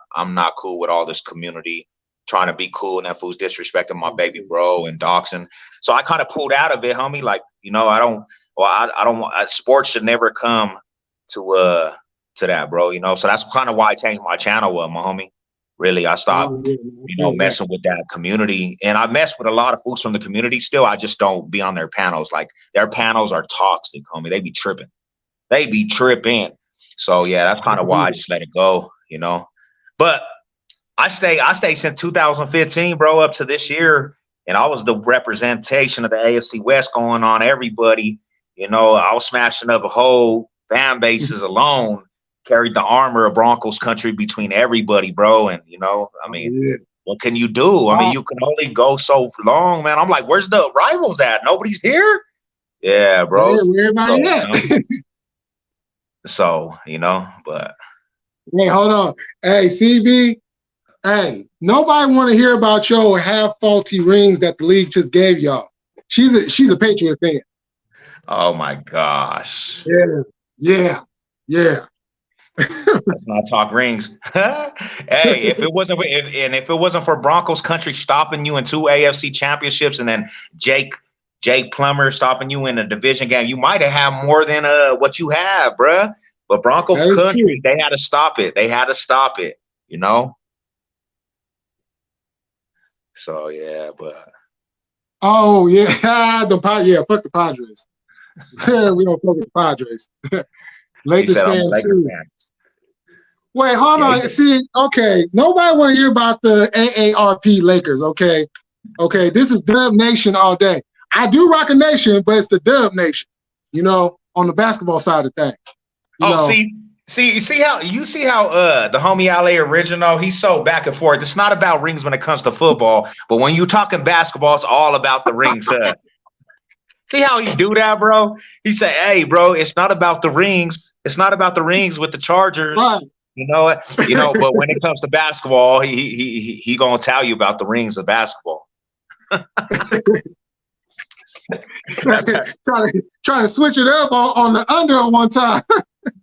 cool with all this community trying to be cool and that fool's disrespecting my baby bro and doxing. So I kind of pulled out of it, homie. Like, I don't want sports should never come to that, bro. So that's kind of why I changed my channel up, my homie. Really, I stopped, Oh, yeah. messing with that community. And I mess with a lot of folks from the community still. I just don't be on their panels. Like, their panels are toxic, homie. They be tripping. They be tripping. So yeah, that's kind of why I just let it go, But I stayed since 2015, bro, up to this year. And I was the representation of the AFC West going on everybody. I was smashing up a whole fan bases alone, carried the armor of Broncos country between everybody, bro. And, what can you do? I mean, you can only go so long, man. I'm like, where's the rivals at? Nobody's here? Yeah, bro. Everybody at? So, but. Hey, hold on. Hey, CB. Hey, nobody want to hear about your half faulty rings that the league just gave y'all. She's a Patriot fan. Oh my gosh. Yeah. Let's not talk rings. Hey, if it wasn't for Broncos country stopping you in 2 AFC championships, and then Jake Plummer stopping you in a division game, you might have had more than what you have, bruh. But Broncos country, they had to stop it. So yeah, but oh yeah, fuck the Padres. We don't fuck with the Padres. Lakers fans too. Wait, hold on. See, okay, nobody want to hear about the AARP Lakers. Okay, this is Dub Nation all day. I do rock a nation, but it's the Dub Nation. On the basketball side of things. See how the homie LA Original, he's so back and forth. It's not about rings when it comes to football, but when you talking basketball, it's all about the rings. See how he do that, bro? He said, "Hey, bro, it's not about the rings. It's not about the rings with the Chargers." Right. But when it comes to basketball, he gonna tell you about the rings of basketball. trying to switch it up on the under one time.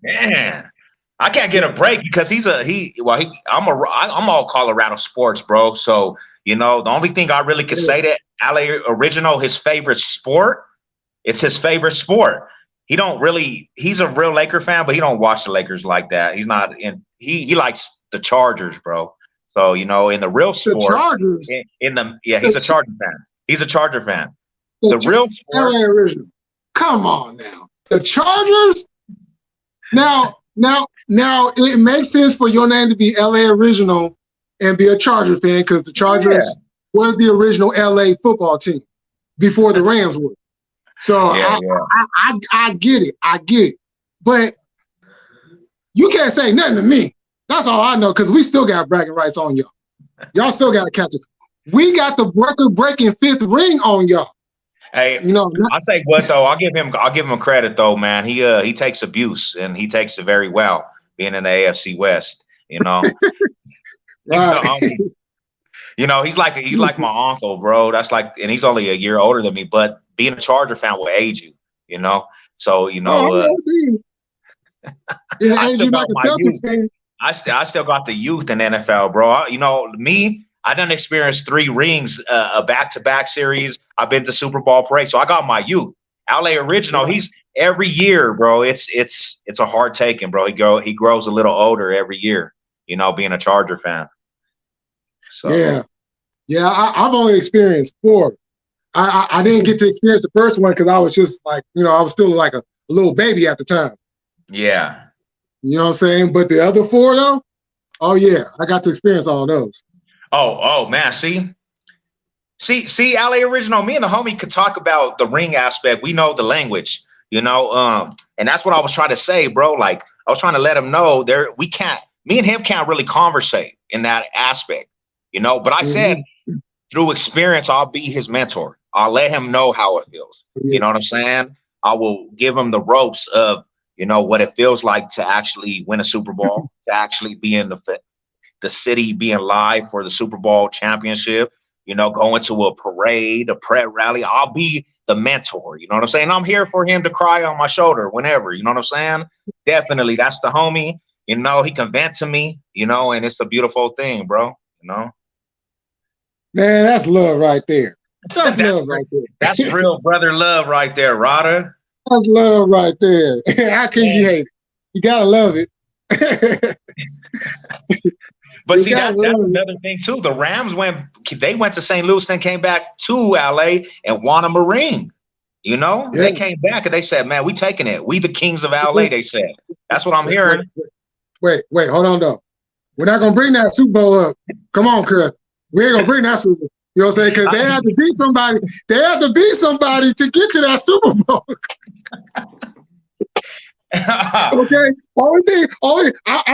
Man, I can't get a break because I'm all Colorado sports, bro. So, the only thing I really could say to LA Original, his favorite sport, it's his favorite sport. He's a real Laker fan, but he don't watch the Lakers like that. He's not he likes the Chargers, bro. So, in the real sport, the Chargers. He's a Charger fan. He's a Charger fan. The real sport. LA Original. Come on now. The Chargers? Now it makes sense for your name to be LA Original and be a Charger fan because the Chargers was the original LA football team before the Rams were. So I get it. But you can't say nothing to me. That's all I know because we still got bragging rights on y'all. Y'all still got to catch it. We got the record-breaking 5th ring on y'all. Hey, I think what though, I'll give him credit though, man. He takes abuse and he takes it very well, being in the AFC West. Right. He's like my uncle, bro. That's like, and he's only a year older than me, but being a Charger fan will age you, So it ages you like a Celtics fan. I still got the youth in NFL, bro. I done experienced 3 rings, a back-to-back series. I've been to Super Bowl parade, so I got my youth. LA Original, he's every year, bro. It's a hard taking, bro. He grows a little older every year, being a Charger fan. So I've only experienced 4. I didn't get to experience the first one because I was just like, I was still like a little baby at the time. Yeah. You know what I'm saying? But the other 4 though, oh yeah, I got to experience all those. Oh man, see, LA Original, me and the homie could talk about the ring aspect. We know the language, and that's what I was trying to say, bro. Like, I was trying to let him know me and him can't really conversate in that aspect, but I said through experience, I'll be his mentor. I'll let him know how it feels. You know what I'm saying? I will give him the ropes of, what it feels like to actually win a Super Bowl, to actually be in the city, being live for the Super Bowl championship, going to a parade, a prep rally. I'll be the mentor. You know what I'm saying? I'm here for him to cry on my shoulder whenever. You know what I'm saying? Definitely. That's the homie. He can vent to me, and it's a beautiful thing, bro. Man, that's love right there. That's love right there. That's real brother love right there, Rada. That's love right there. How can you hate it? You gotta love it. But You see, gotta that's love it. another thing too. The Rams went to St. Louis, then came back to LA and won a ring. You know, Yeah. they came back and they said, "Man, we taking it. We the kings of LA." They said, "That's what I'm hearing." Wait, hold on though. We're not gonna bring that Super Bowl up. Come on, cuz. We ain't gonna bring that Super Bowl. You know what I'm saying? Because they had to beat somebody. They had to beat somebody to get to that Super Bowl. Okay. I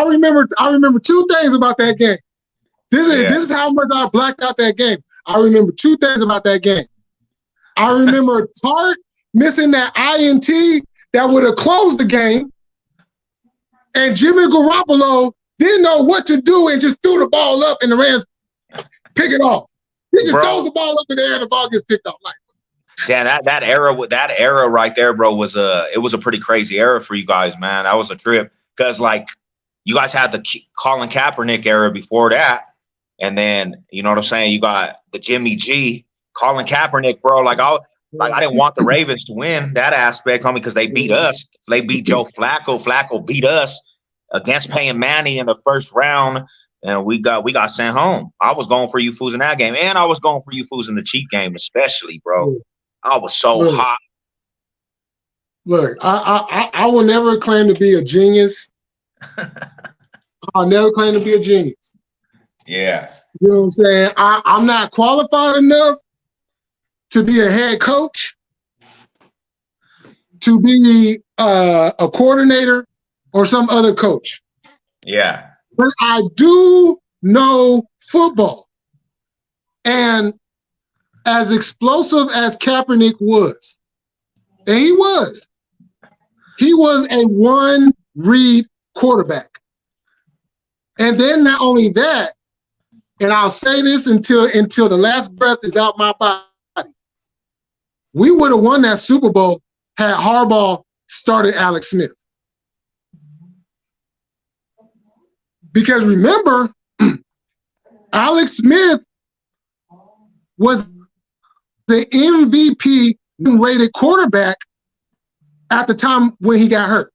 remember two things about that game. This is how much I blacked out that game. I remember two things about that game. I remember Tart missing that INT that would have closed the game, and Jimmy Garoppolo didn't know what to do and just threw the ball up, and the Rams pick it off. He just throws the ball up in the air, and the ball gets picked off. Like, yeah, that era right there, bro, was a pretty crazy era for you guys, man. That was a trip because like you guys had the Colin Kaepernick era before that, and then you know what I'm saying. You got the Jimmy G, Colin Kaepernick, bro. Like I didn't want the Ravens to win that aspect, homie, because they beat us. They beat Joe Flacco. Flacco beat us against Peyton Manning in the first round, and we got sent home. I was going for you fools in that game, and I was going for you fools in the Chief game, especially, bro. I was so hot. Look, I will never claim to be a genius. I'll never claim to be a genius. Yeah. You know what I'm saying? I'm not qualified enough to be a head coach, to be a coordinator, or some other coach. Yeah. But I do know football. And as explosive as Kaepernick was, and he was a one-read quarterback. And then not only that, and I'll say this until the last breath is out my body, we would have won that Super Bowl had Harbaugh started Alex Smith. Because remember, Alex Smith was the MVP rated quarterback at the time when he got hurt.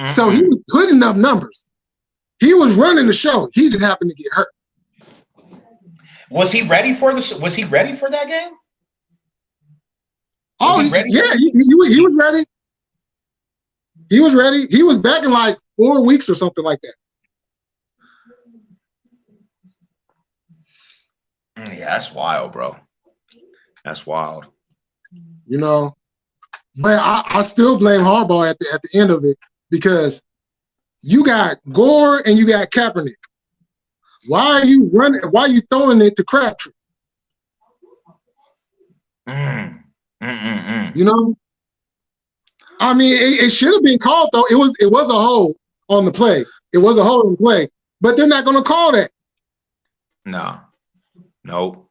So he was putting up numbers. He was running the show. He just happened to get hurt. Was he ready for that game? Oh, he was ready. He was ready. He was back in like 4 weeks or something like that. Yeah, that's wild, bro. That's wild. You know, but I still blame Harbaugh at the end of it because you got Gore and you got Kaepernick. Why are you running? Why are you throwing it to Crabtree? You know, I mean, it should have been called though. It was a hold on the play. It was a hold on the play, but they're not going to call that. No, nope.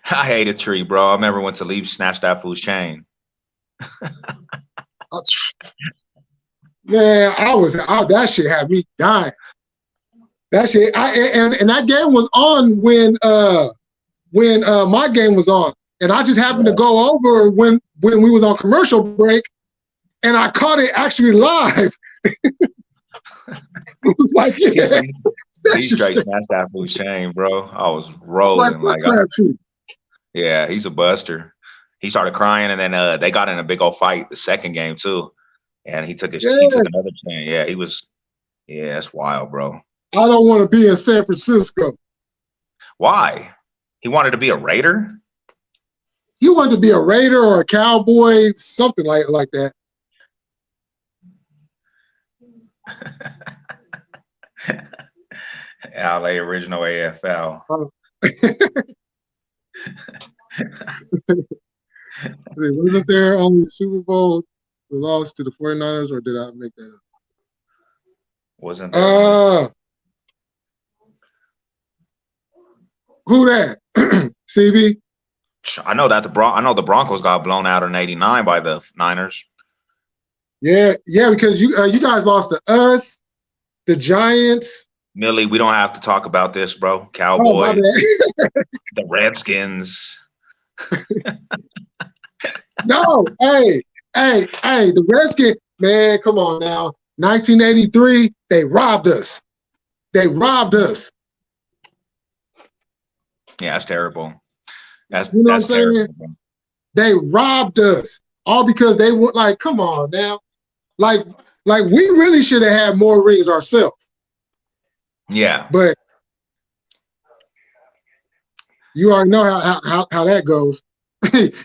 I hate a tree, bro. I remember when Talib snatched that fool's chain. Man, that shit had me dying. That shit, and that game was on when my game was on, and I just happened to go over when we was on commercial break, and I caught it actually live. It was like, yeah, he straight snatched that fool's chain, bro. I was rolling yeah, he's a buster. He started crying, and then they got in a big old fight the second game too, and he took another chain. Yeah, that's wild, bro. I don't want to be in San Francisco. Why? He wanted to be a Raider? He wanted to be a Raider or a Cowboy, something like that. LA original AFL. Wasn't there on the Super Bowl the loss to the 49ers, or did I make that up? Wasn't there? Who that? CB? I know that the Broncos got blown out in '89 by the Niners. Yeah, because you guys lost to us, the Giants. Millie, we don't have to talk about this, bro. Cowboys, the Redskins. No, hey, the Redskins. Man, come on now. 1983, they robbed us. They robbed us. Yeah, that's terrible. That's You know what I'm terrible. saying? They robbed us all because they want. Like, come on now. Like we really should have had more rings ourselves. Yeah. But you already know how that goes.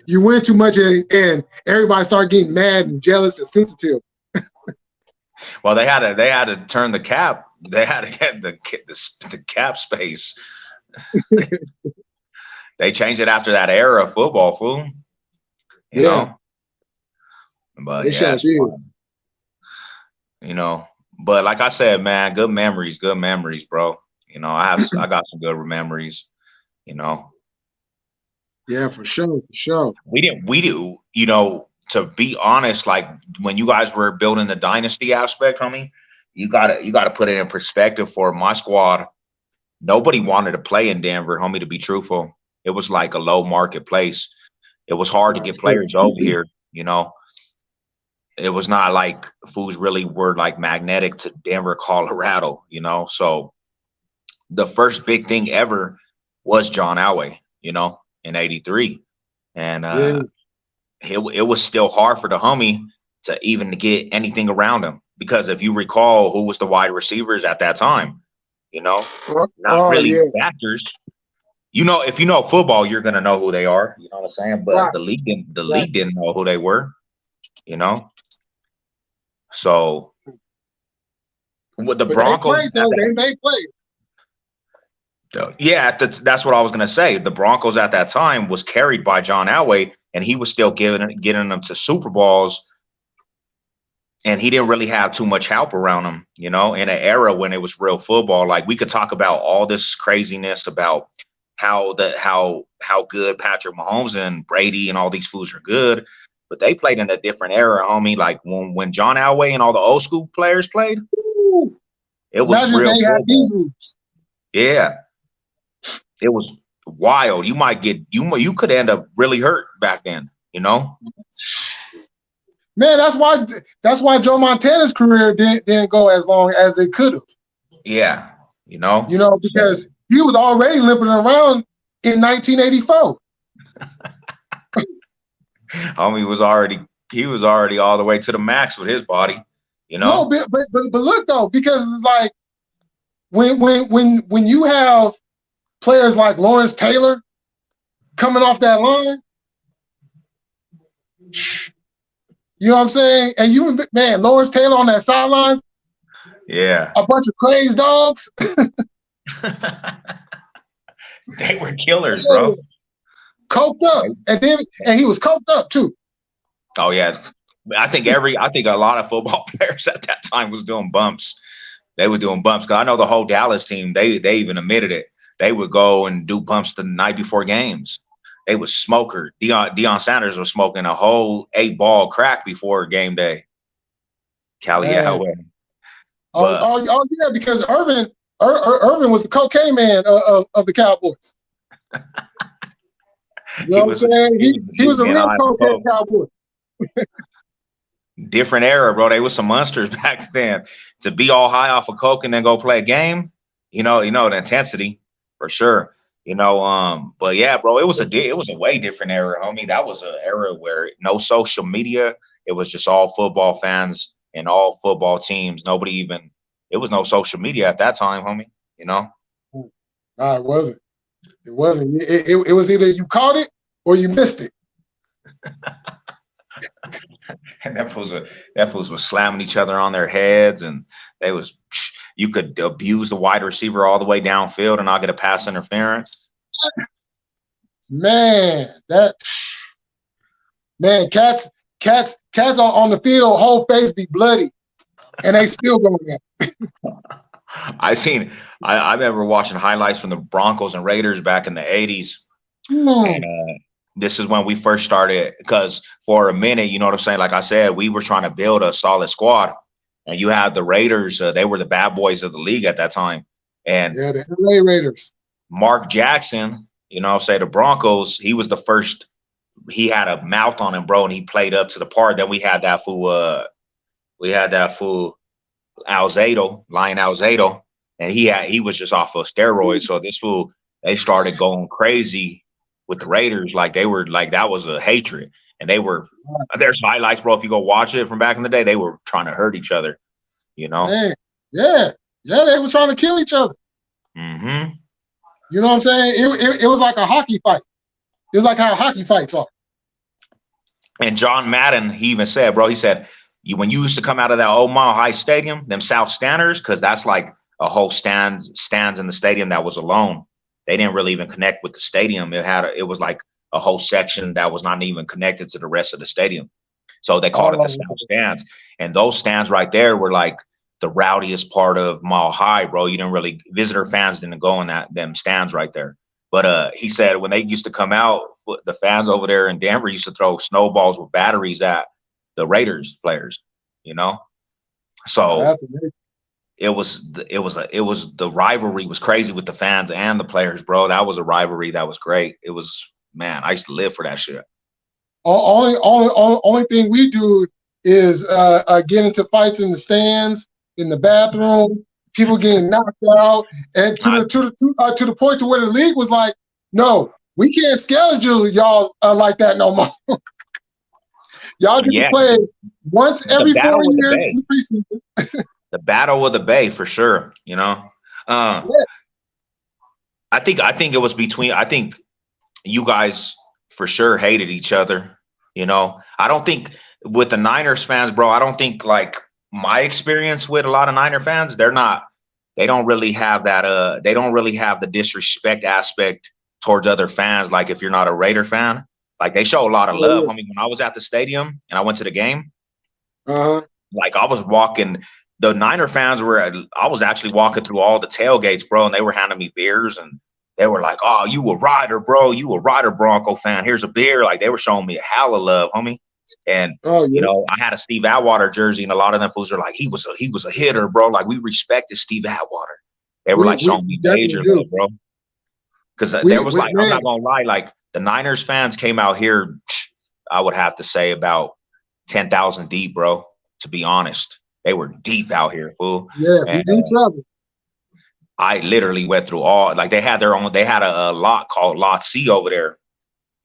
You win too much and everybody start getting mad and jealous and sensitive. Well, they had to turn the cap. They had to get the cap space. They changed it after that era of football, fool. You know. But they yeah, sure you know. But like I said, man, good memories, bro. You know, I got some good memories. You know. Yeah, for sure. We do. You know, to be honest, like when you guys were building the dynasty aspect, homie, you gotta put it in perspective. For my squad, nobody wanted to play in Denver, homie. To be truthful, it was like a low marketplace. It was hard to get players over here. You know, it was not like fools really were like magnetic to Denver, Colorado. You know, so the first big thing ever was John Elway. You know, in '83, and it was still hard for the homie to even get anything around him, because if you recall who was the wide receivers at that time, you know, not really factors. You know, if you know football, you're gonna know who they are. You know what I'm saying? But the league didn't know who they were. You know, so with the Broncos, they made plays. Yeah, that's what I was gonna say. The Broncos at that time was carried by John Elway, and he was still getting them to Super Bowls, and he didn't really have too much help around him. You know, in an era when it was real football. Like, we could talk about all this craziness about how good Patrick Mahomes and Brady and all these fools are good, but they played in a different era, homie. Like when John Elway and all the old school players played, it was Imagine real they had these rules. Yeah. It was wild. You could end up really hurt back then, you know? Man, that's why Joe Montana's career didn't go as long as it could have. Yeah, you know? You know, because he was already limping around in 1984. Homie was already all the way to the max with his body, you know? No, but look though, because it's like when you have players like Lawrence Taylor coming off that line, you know what I'm saying? And Lawrence Taylor on that sideline, yeah, a bunch of crazed dogs. They were killers, bro. Coked up, and he was coked up too. Oh yeah, I think a lot of football players at that time was doing bumps. They were doing bumps, because I know the whole Dallas team. They even admitted it. They would go and do bumps the night before games. They was smoker. Deion Sanders was smoking a whole 8-ball crack before game day. Cali Elway. Oh yeah, because Irvin was the cocaine man of the Cowboys. You know what I'm saying? He was a real cocaine cowboy. Different era, bro. They were some monsters back then. To be all high off of coke and then go play a game, you know the intensity for sure. You know, but yeah, bro, it was a way different era, homie. That was an era where no social media. It was just all football fans and all football teams. It was no social media at that time, homie. You know? No, it wasn't. It wasn't. It was either you caught it or you missed it. And that fools was slamming each other on their heads, and you could abuse the wide receiver all the way downfield and not get a pass interference. Man, cats on the field, whole face be bloody, and they still going there. I remember watching highlights from the Broncos and Raiders back in the 80s. And this is when we first started, because for a minute, you know what I'm saying? Like I said, we were trying to build a solid squad. And you had the Raiders. They were the bad boys of the league at that time. And yeah, the LA Raiders. Mark Jackson, the Broncos, he was the first. He had a mouth on him, bro, and he played up to the part. Then we had that fool, We had that fool Alzado, Lion Alzado, and he was just off of steroids. So this fool, they started going crazy with the Raiders. Like they were like that was a hatred. And they were there's highlights, bro. If you go watch it from back in the day, they were trying to hurt each other, you know. Man, yeah, they was trying to kill each other. Mm-hmm. You know what I'm saying? It was like a hockey fight. It was like how hockey fights are. And John Madden, he even said, bro, he said, when you used to come out of that old Mile High Stadium, them South Standers, because that's like a whole stands in the stadium that was alone. They didn't really even connect with the stadium. It was like a whole section that was not even connected to the rest of the stadium. So they called it the South Stands. And those stands right there were like the rowdiest part of Mile High, bro. You didn't really, visitor fans didn't go in them stands right there. But he said when they used to come out, the fans over there in Denver used to throw snowballs with batteries at the Raiders players, you know? So it was the rivalry was crazy with the fans and the players, bro. That was a rivalry that was great. It was, man, I used to live for that shit. Only thing we do is get into fights in the stands, in the bathroom, people getting knocked out, and to the point to where the league was like, no, we can't schedule y'all like that no more. Y'all get to play once every 4 years in preseason. The battle of the Bay for sure, you know. I think it was between. I think you guys for sure hated each other. You know, I don't think with the Niners fans, bro. I don't think like my experience with a lot of Niner fans. They don't really have that. They don't really have the disrespect aspect towards other fans. Like if you're not a Raider fan, like they show a lot of love. I mean, when I was at the stadium and I went to the game, like I was walking. The Niner fans I was actually walking through all the tailgates, bro, and they were handing me beers and they were like, oh, you a Rider, bro. You a Rider Bronco fan. Here's a beer. Like they were showing me a hell of love, homie. And, you know, I had a Steve Atwater jersey and a lot of them fools are like, he was a hitter, bro. Like we respected Steve Atwater. They were like showing me major love, bro. Because there was like, I'm not going to lie, like the Niners fans came out here, I would have to say about 10,000 deep, bro, to be honest. They were deep out here, fool. Yeah, and, deep trouble. I literally went through all, like they had a lot called Lot C over there.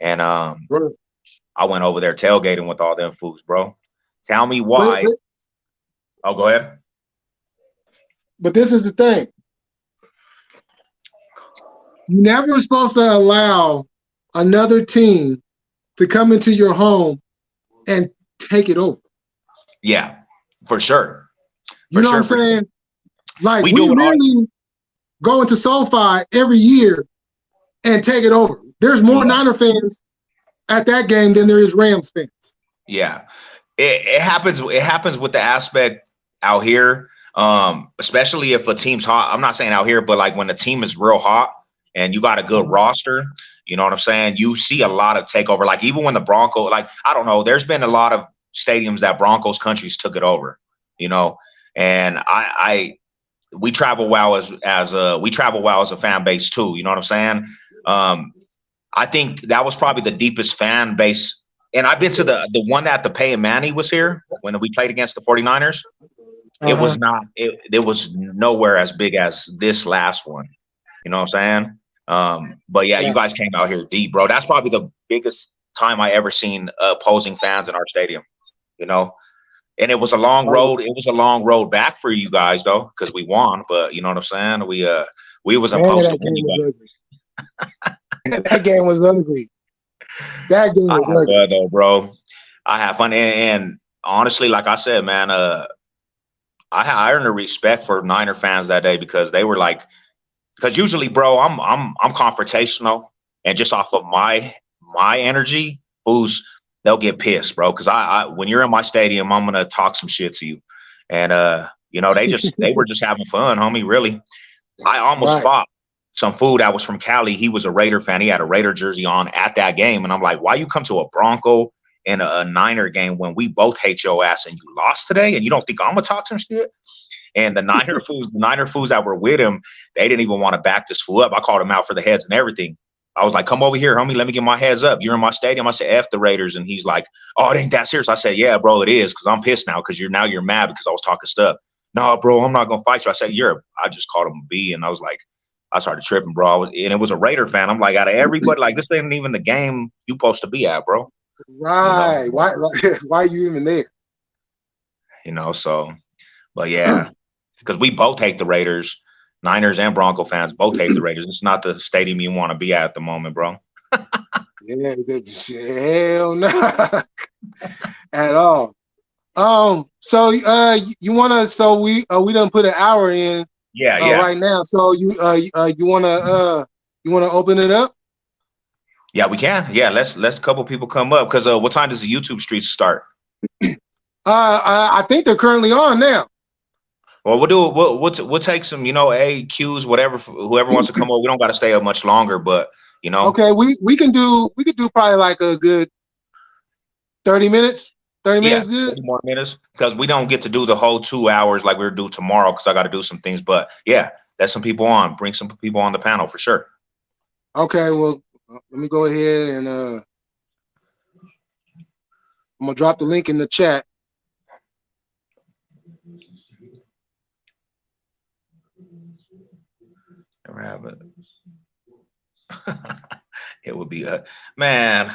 And I went over there tailgating with all them fools, bro. Tell me why. Oh, go ahead. But this is the thing. You never were supposed to allow another team to come into your home and take it over. Yeah. For sure. You know what I'm saying? Like, we really go into SoFi every year and take it over. There's more Niner fans at that game than there is Rams fans. Yeah. It happens with the aspect out here, especially if a team's hot. I'm not saying out here, but like when the team is real hot and you got a good roster, you know what I'm saying? You see a lot of takeover. Like even when the Broncos, like, I don't know, there's been a lot of stadiums that Broncos countries took it over, you know, and we travel well as a fan base too. You know what I'm saying? I think that was probably the deepest fan base. And I've been to the one that the Peyton Manning was here when we played against the 49ers. It was not, it was nowhere as big as this last one. You know what I'm saying? But yeah, you guys came out here deep, bro. That's probably the biggest time I ever seen opposing fans in our stadium. You know, and it was a long road. It was a long road back for you guys though, because we won. But you know what I'm saying? We was supposed to win you guys. That game was ugly. That game was ugly. Fun, though, bro. I have fun, and honestly, like I said, man, I earned a respect for Niner fans that day because they were like, because usually, bro, I'm confrontational, and just off of my energy, they'll get pissed, bro. Because I when you're in my stadium, I'm gonna talk some shit to you, and you know they were just having fun, homie. Really, I almost fought some fool that was from Cali. He was a Raider fan. He had a Raider jersey on at that game, and I'm like, why you come to a Bronco and a Niner game when we both hate your ass and you lost today, and you don't think I'm gonna talk some shit? And the Niner fools that were with him, they didn't even want to back this fool up. I called him out for the heads and everything. I was like, come over here, homie. Let me get my heads up. You're in my stadium. I said, F the Raiders. And he's like, oh, it ain't that serious. I said, yeah, bro, it is, because I'm pissed now because you're mad because I was talking stuff. No, bro, I'm not going to fight you. I said, I just called him a B. And I was like, I started tripping, bro. And it was a Raider fan. I'm like, out of everybody, like, this ain't even the game you supposed to be at, bro. Right. You know? Why are you even there? You know, so, but yeah, because we both hate the Raiders. Niners and Bronco fans both hate the Raiders. It's not the stadium you want to be at the moment, bro. Yeah, hell no, at all. So you wanna? So we done put an hour in. Yeah. Right now. So you wanna open it up? Yeah, we can. Yeah, let's a couple people come up, because what time does the YouTube streets start? I think they're currently on now. Well, we'll take some, Qs, whatever, whoever wants to come over. We don't got to stay up much longer, but Okay, we can do probably like a good 30 minutes. 30 minutes good. 30 more minutes, because we don't get to do the whole 2 hours like we're due tomorrow, because I got to do some things. But yeah, let some people on. Bring some people on the panel for sure. Okay, well, let me go ahead and I'm gonna drop the link in the chat. Never have it. It would be man.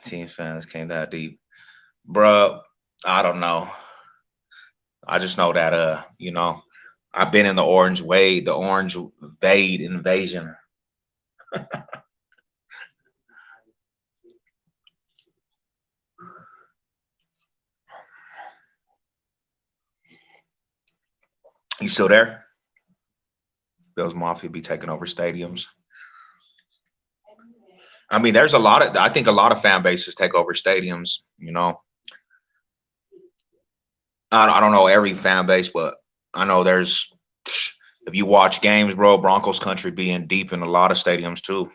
Team fans came that deep, bro. I don't know. I just know that I've been in the orange wave, the orange vade invasion. You still there? Bills Mafia be taking over stadiums. I mean, I think a lot of fan bases take over stadiums, I don't know every fan base, but I know if you watch games, bro, Broncos country being deep in a lot of stadiums too.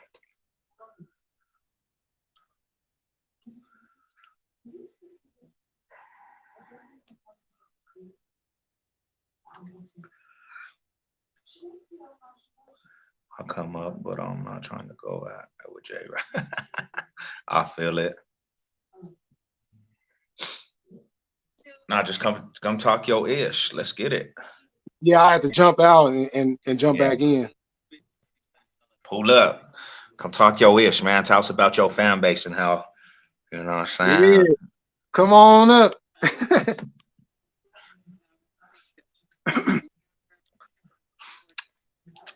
I'll come up, but I'm not trying to go at with Jay. I feel it. Nah, just come talk your ish. Let's get it. Yeah, I had to jump out and jump back in. Pull up. Come talk your ish, man. Tell us about your fan base and how, you know what I'm saying? Yeah. Come on up.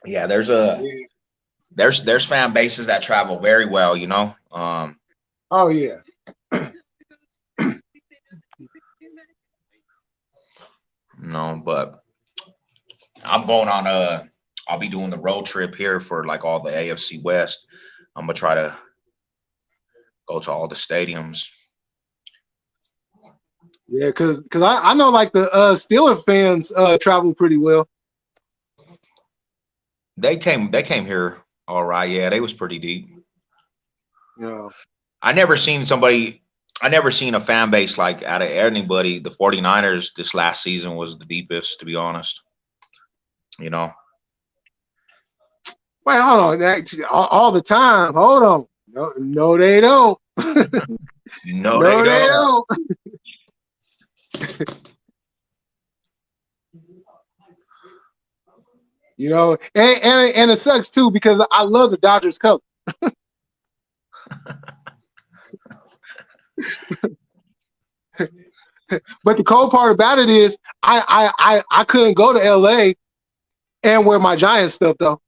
Yeah, there's fan bases that travel very well, Oh yeah. No, but I'm going on I'll be doing the road trip here for like all the AFC West. I'm gonna try to go to all the stadiums. Yeah, because I know like the Steeler fans travel pretty well. They came here all right. Yeah, they was pretty deep. Yeah. I never seen a fan base like out of anybody. The 49ers this last season was the deepest, to be honest. Wait, hold on. All the time. Hold on. No, they don't. No, they don't. And it sucks too, because I love the Dodgers color. But the cold part about it is I couldn't go to LA and wear my Giants stuff though.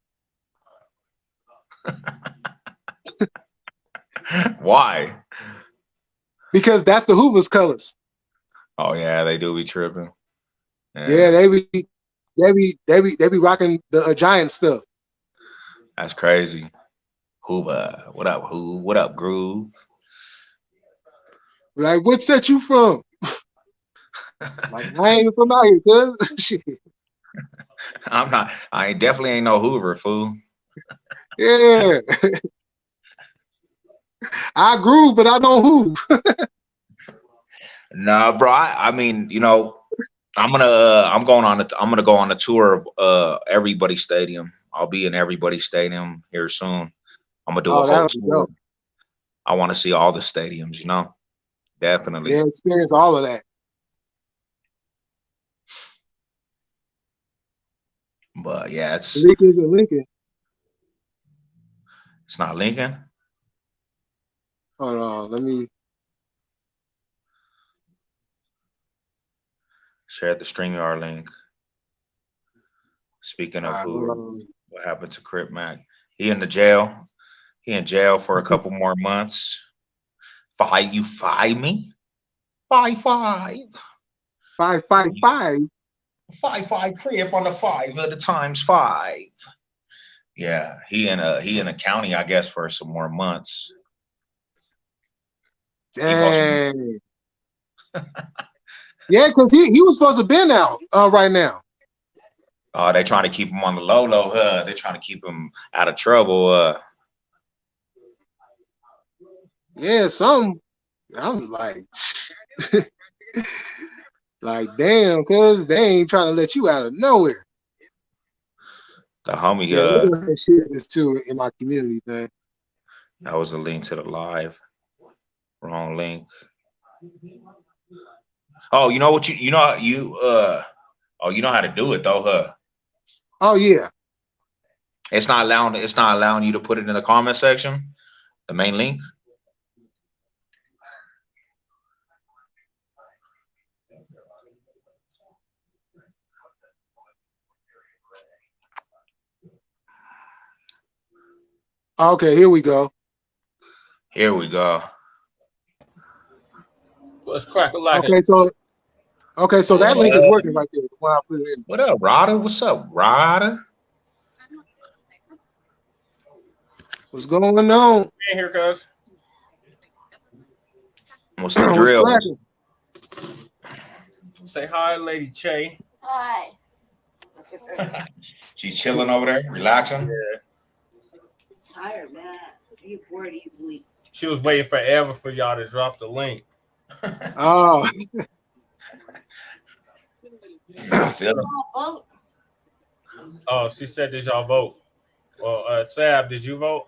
Why? Because that's the Hoovers colors. Oh yeah, they do be tripping. Yeah, they be rocking the Giant stuff. That's crazy. Hoover, what up, Hoove? What up, Groove? Like, what set you from? Like, I ain't even from out here, cuz. Shit. I definitely ain't no Hoover, fool. Yeah. I groove, but I don't hoove. Nah, bro. I mean, I'm gonna go on a tour of everybody's stadium. I'll be in everybody's stadium here soon. I'm gonna do a Oh, whole that'll be tour. dope. I want to see all the stadiums, you know. Definitely. Yeah, experience all of that. But yeah, Lincoln's and Lincoln. it's not Lincoln. Hold on, let me. Share the StreamYard link. Speaking of Hold who, on. what happened to Crip Mac? He in the jail. He in jail for a couple more months. You fight me? 5-5. 555. 5-5 Crip on the 5 of the times 5. Yeah, he in a county, I guess, for some more months. He supposed to be, Dang. Yeah, because he was supposed to been out right now. they trying to keep him on the low, huh? They trying to keep him out of trouble. Yeah, some. I'm like, like damn, cuz they ain't trying to let you out of nowhere. The homie, Yeah, let me go ahead and share this too in my community thing. that was the link to the live. Wrong link. Oh, you know what you know how to do it though, huh? Oh yeah. It's not allowing you to put it in the comment section, the main link. Okay, here we go. Here we go. Let's crack a like Okay, so that link is working right there when I put it in. What up, Ryder? What's up, Ryder? What's going on? in here, cuz. What's the What's drill? cracking? Say hi, Lady Che. Hi. She's chilling over there, relaxing. Yeah. Tired, man. I get bored easily. She was waiting forever for y'all to drop the link. Oh, I feel it. Oh, Oh, she said, did y'all vote? Well, Sav, did you vote?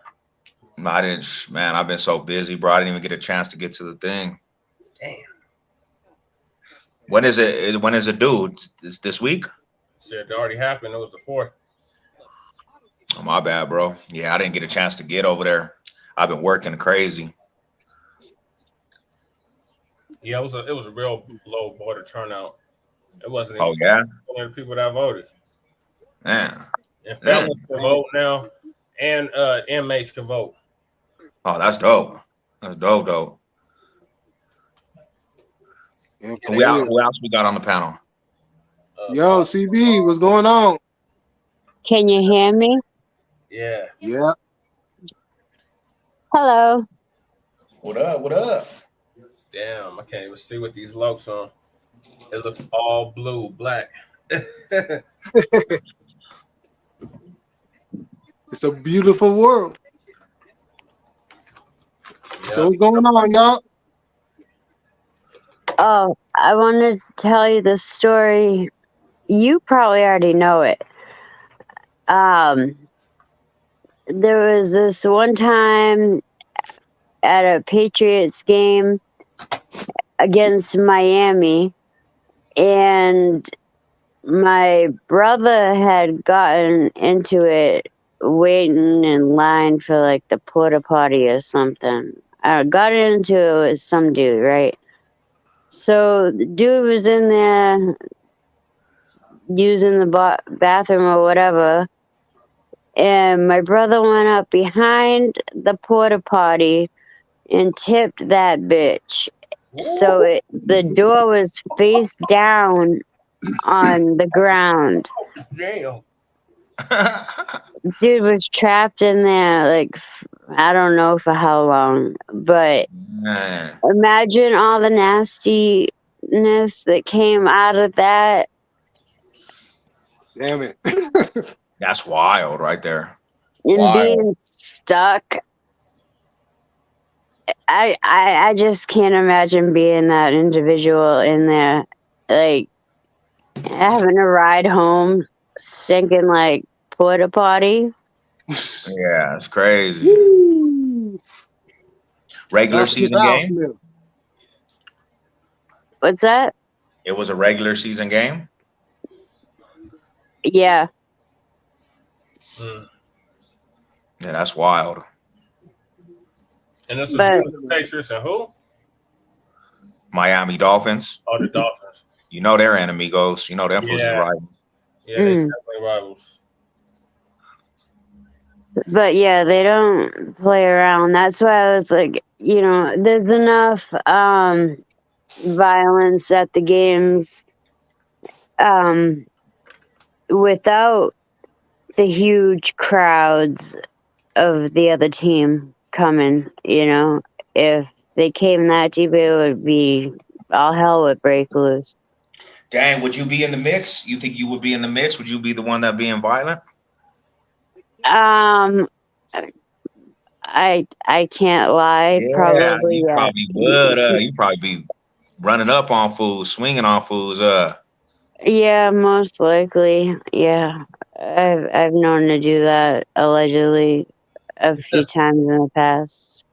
No, I didn't. Man, I've been so busy, bro. I didn't even get a chance to get to the thing. Damn. When is it? When is it due? This week? Said it already happened. It was the 4th. Oh, my bad, bro. Yeah, I didn't get a chance to get over there. I've been working crazy. Yeah, it was a real low voter turnout. It wasn't even Oh yeah, one of the people that voted. man. And felons can vote now, and inmates can vote. Oh, that's dope. That's dope. yeah, Who else we got on the panel? Yo, CB, what's going on? Can you hear me? Yeah. Yeah. Hello. What up? Damn, I can't even see what these looks on. It looks all blue, black. It's a beautiful world. Yeah. So what's going on, y'all? Oh, I wanted to tell you the story. You probably already know it. There was this one time at a Patriots game against Miami, and my brother had gotten into it waiting in line for like the porta potty or something. I got into it with some dude, right? So the dude was in there using the bathroom or whatever, and my brother went up behind the porta potty and tipped that bitch. So the door was face down on the ground. Damn. Dude was trapped in there, like, I don't know for how long, but Man, imagine all the nastiness that came out of that. Damn it. that's wild right there. And Wild. being stuck. I just can't imagine being that individual in there, like having a ride home, stinking like porta potty. Yeah, it's crazy. Woo. Regular That's season foul, game. Smith. What's that? It was a regular season game. Yeah. Mm. Yeah, that's wild. And this is But the Patriots and who? Miami Dolphins. Oh, the Dolphins. You know their enemigos. You know them fools is Yeah. right. Yeah, they Mm. definitely rivals. But yeah, they don't play around. That's why I was like, there's enough violence at the games without the huge crowds of the other team coming. If they came that deep, it would be all hell would break loose. Dang, would you be in the mix? You think you would be in the mix? Would you be the one that being violent? Um, I can't lie. Yeah, Probably, you yeah. probably would. You probably be running up on fools, swinging on fools. Yeah, most likely. Yeah, I've known to do that allegedly a few times in the past.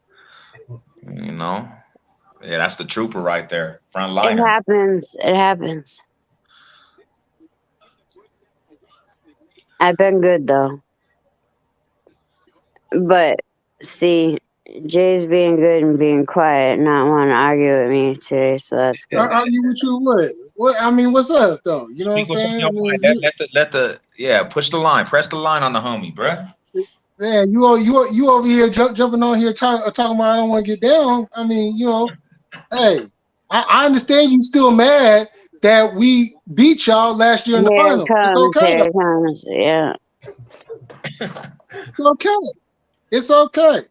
You know, yeah, that's the trooper right there, It frontliner. happens. It happens. I've been good though. But see, Jay's being good and being quiet, not want to argue with me today, so that's good. Argue with you what? What? I mean, what's up though? You know what I'm Speak what's on saying? your I mean, mind. Push the line, press the line on the homie, bruh. man, you over here jumping on here talking about I don't want to get down. I mean, hey, I understand you still mad that we beat y'all last year in the Here it finals. It's comes, okay. here Though. it comes, yeah. It's okay. It's okay.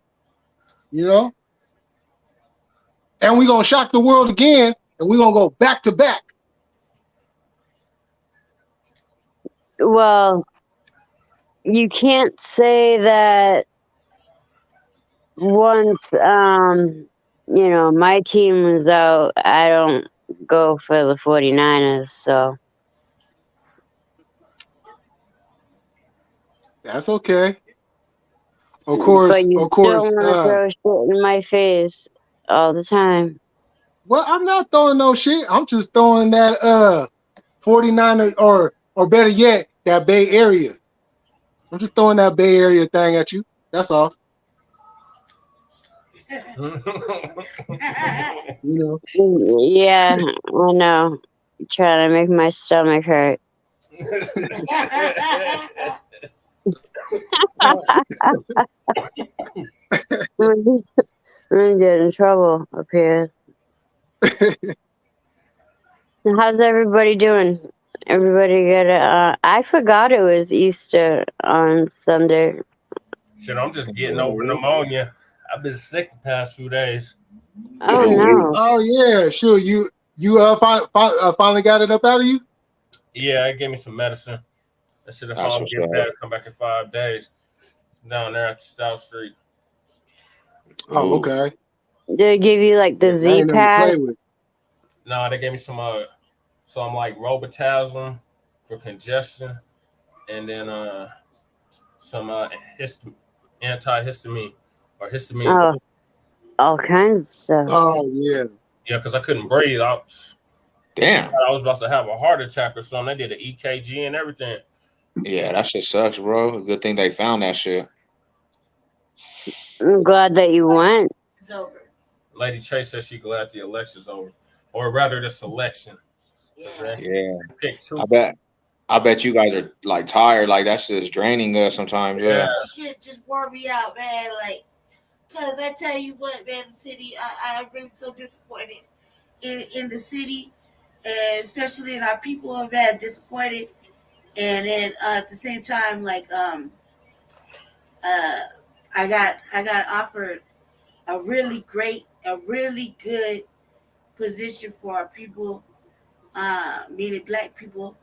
And we're gonna shock the world again, and we're gonna go back to back. Well, you can't say that once my team was out, I don't go for the 49ers, so That's okay. Of but course. you still want to throw shit in my face all the time. Well, I'm not throwing no shit. I'm just throwing that 49er or better yet, that Bay Area. I'm just throwing that Bay Area thing at you. That's all. Yeah, I know. You're trying to make my stomach hurt. I'm getting in trouble up here. How's everybody doing? Everybody good? I forgot it was Easter on Sunday. Shit, I'm just getting over pneumonia. I've been sick the past few days. Oh no! Oh yeah, sure. You finally got it up out of you? Yeah, it gave me some medicine. I said if I don't get better, come back in 5 days. Down there at South Street. Oh, okay. Did they give you like the Z pad? No, they gave me some like Robitussin for congestion, and then some antihistamine or histamine. Oh, all kinds of stuff. Oh yeah. Yeah, because I couldn't breathe. Damn. I was about to have a heart attack or something. They did an EKG and everything. Yeah, that shit sucks, bro. Good thing they found that shit. I'm glad that you went. It's over. Lady Chase says she's glad the election's over, or rather the selection. Yeah. Pick two. I bet you guys are like tired. Like that shit is draining us sometimes. Yeah. Shit just wore me out, man. Like, cause I tell you what, man, the city, I'm really so disappointed in the city, and especially in our people. I'm bad disappointed, and then at the same time, like, I got offered a really good position for our people, meaning black people.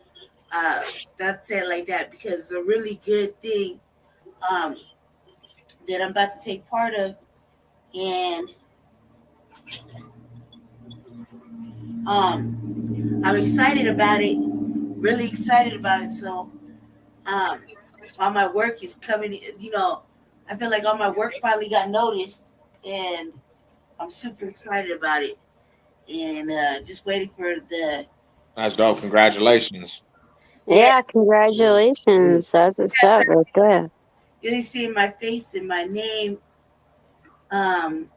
That's it like that because it's a really good thing that I'm about to take part of, and I'm excited about it, really excited about it. So all my work is coming. You know, I feel like all my work finally got noticed, and I'm super excited about it. And just waiting for the. That's dope. Congratulations. Yeah, Yeah, congratulations. That's what's up right there. really seeing my face and my name um,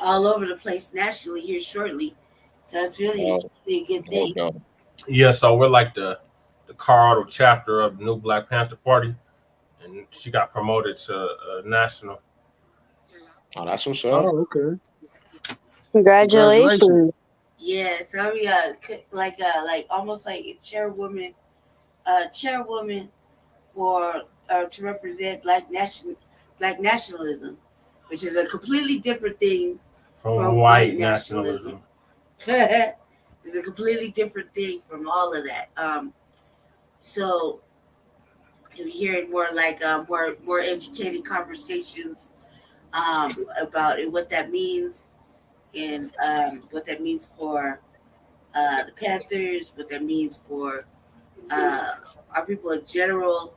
all over the place nationally here shortly. So it's Oh, really a good dope, thing. dope. Yeah, so we're like the Colorado chapter of the new Black Panther Party, and she got promoted to national. Oh, that's what's up. Oh, okay. Congratulations. Congratulations. Yeah, so we like almost like a chairwoman for to represent black nationalism, which is a completely different thing From from white white nationalism. nationalism. It's a completely different thing from all of that. So you're hearing more like more educated conversations about it, what that means, and what that means for the Panthers, what that means for uh, our people in general.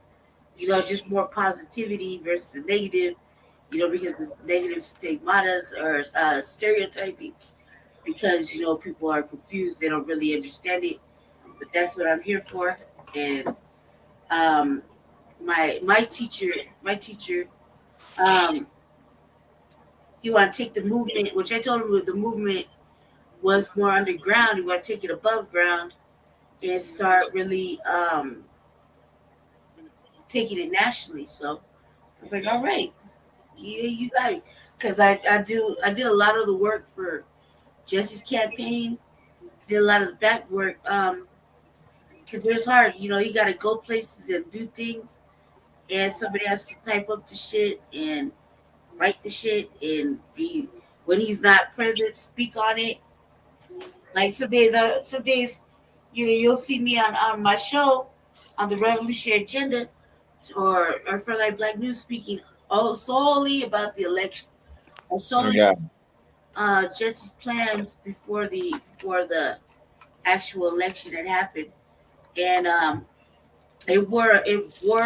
You know, just more positivity versus the negative. You know, because the negative stigmatas or stereotyping, because you know people are confused, they don't really understand it. But that's what I'm here for. And um, my teacher, um, he want to take the movement, which I told him the movement was more underground. He want to take it above ground and start really taking it nationally. So I was like, all right, yeah, you got it. Because I did a lot of the work for Jesse's campaign, did a lot of the back work. Because it's hard, you know, you got to go places and do things, and somebody has to type up the shit and write the shit and be when he's not present, speak on it. Like some days, you know, you'll see me on my show on the Revolutionary Agenda or for like Black News speaking all solely about the election or solely Yeah. Jesse's plans before the actual election had happened, and it wore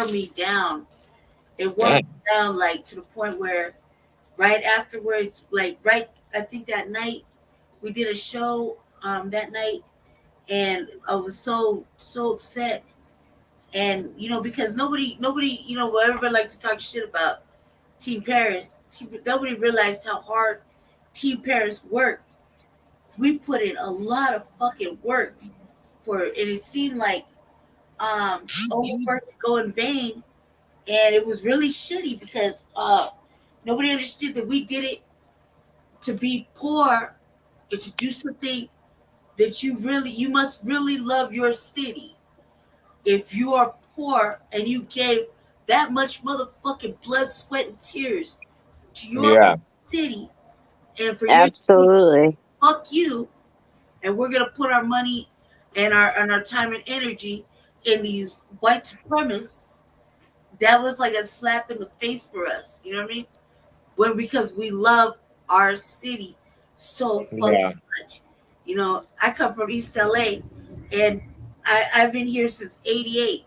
me down. It wore me Dang. down like to the point where right afterwards, like right, I think that night we did a show that night, and I was so upset. And you know, because nobody, you know, will ever like to talk shit about Team Paris. Nobody realized how hard Team Paris worked. We put in a lot of fucking work for it. It seemed like all the work to go in vain, and it was really shitty because nobody understood that we did it to be poor and to do something that you must really love your city. If you are poor and you gave that much motherfucking blood, sweat, and tears to your Yeah. city, and for your city to say, Absolutely. fuck you, and we're gonna put our money and our time and energy in these white supremacists, that was like a slap in the face for us. You know what I mean? When because we love our city so fucking Yeah. much. You know, I come from East LA, and I've been here since '88.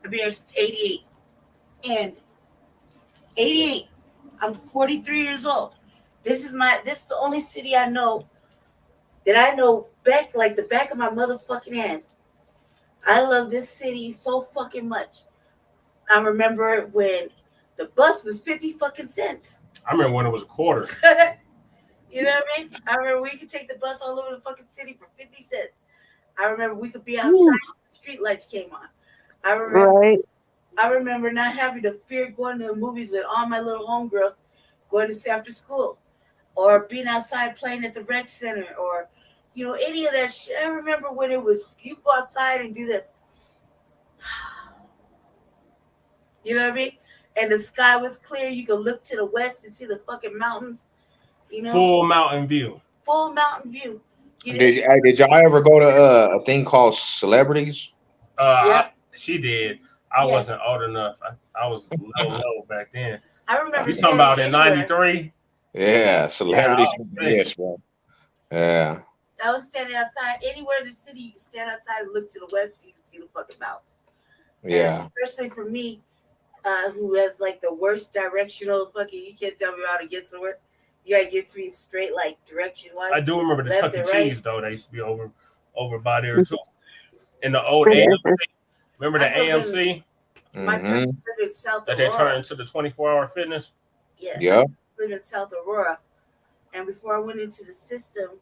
I've been here since '88, and '88. I'm 43 years old. This is the only city I know that I know back like the back of my motherfucking hand. I love this city so fucking much. I remember when the bus was 50 fucking cents. I remember when it was a quarter. You know what I mean? I remember we could take the bus all over the fucking city for 50 cents. I remember we could be outside Woo. when the street lights came on. I remember Right. I remember not having to fear going to the movies with all my little homegirls going to see after school. Or being outside playing at the rec center or you know, any of that shit. I remember when it was you go outside and do this. You know what I mean? And the sky was clear. You could look to the west and see the fucking mountains. You know, Full mountain view. full mountain view. You just Did y'all ever go to a thing called Celebrities? yeah, She did. I yeah. wasn't old enough. I was low back then. I remember You talking standing about in anywhere. '93? Yeah, Yeah, Celebrities. I was Yes, six. bro. Yeah. I was standing outside anywhere in the city. You could stand outside and look to the west. So you could see the fucking mountains. Yeah. Especially for me, who has like the worst directional fucking. You can't tell me how to get somewhere. You gotta get to me straight, like direction wise. I do remember the Left Chuck E. and right. Cheese though. They used to be over by there too. In the old Yeah. AMC. Remember the I grew up in AMC my parents Mm-hmm. live in South that they turned Aurora. into the 24-hour fitness? Yeah, I Yep. live in South Aurora, and before I went into the system,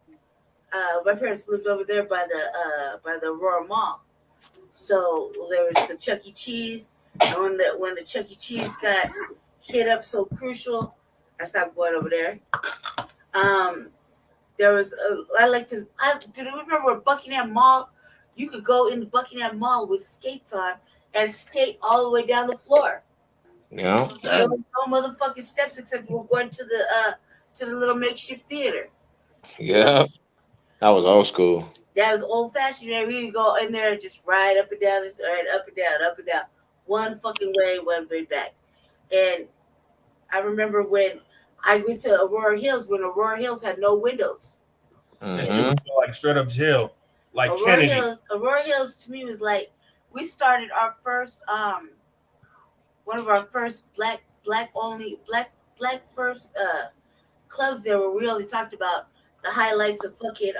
my parents lived over there by the Aurora Mall. So there was the Chuck E. Cheese, and when the Chuck E. Cheese got hit up so crucial, I stopped going over there. Um, there was I like to. Do you remember Buckingham Mall? You could go into Buckingham Mall with skates on and skate all the way down the floor. Yeah. There was no motherfucking steps except we were going to the little makeshift theater. You know, Yeah. That was old school. that was old fashioned. Man, we could go in there and just ride up and down this, right up and down, one fucking way, one way back. And I remember when I went to Aurora Hills when Aurora Hills had no windows. That shit Mm-hmm. was like straight up jail. Like Kennedy. Aurora Hills to me was like we started our first one of our first black first clubs there where we only talked about the highlights of fucking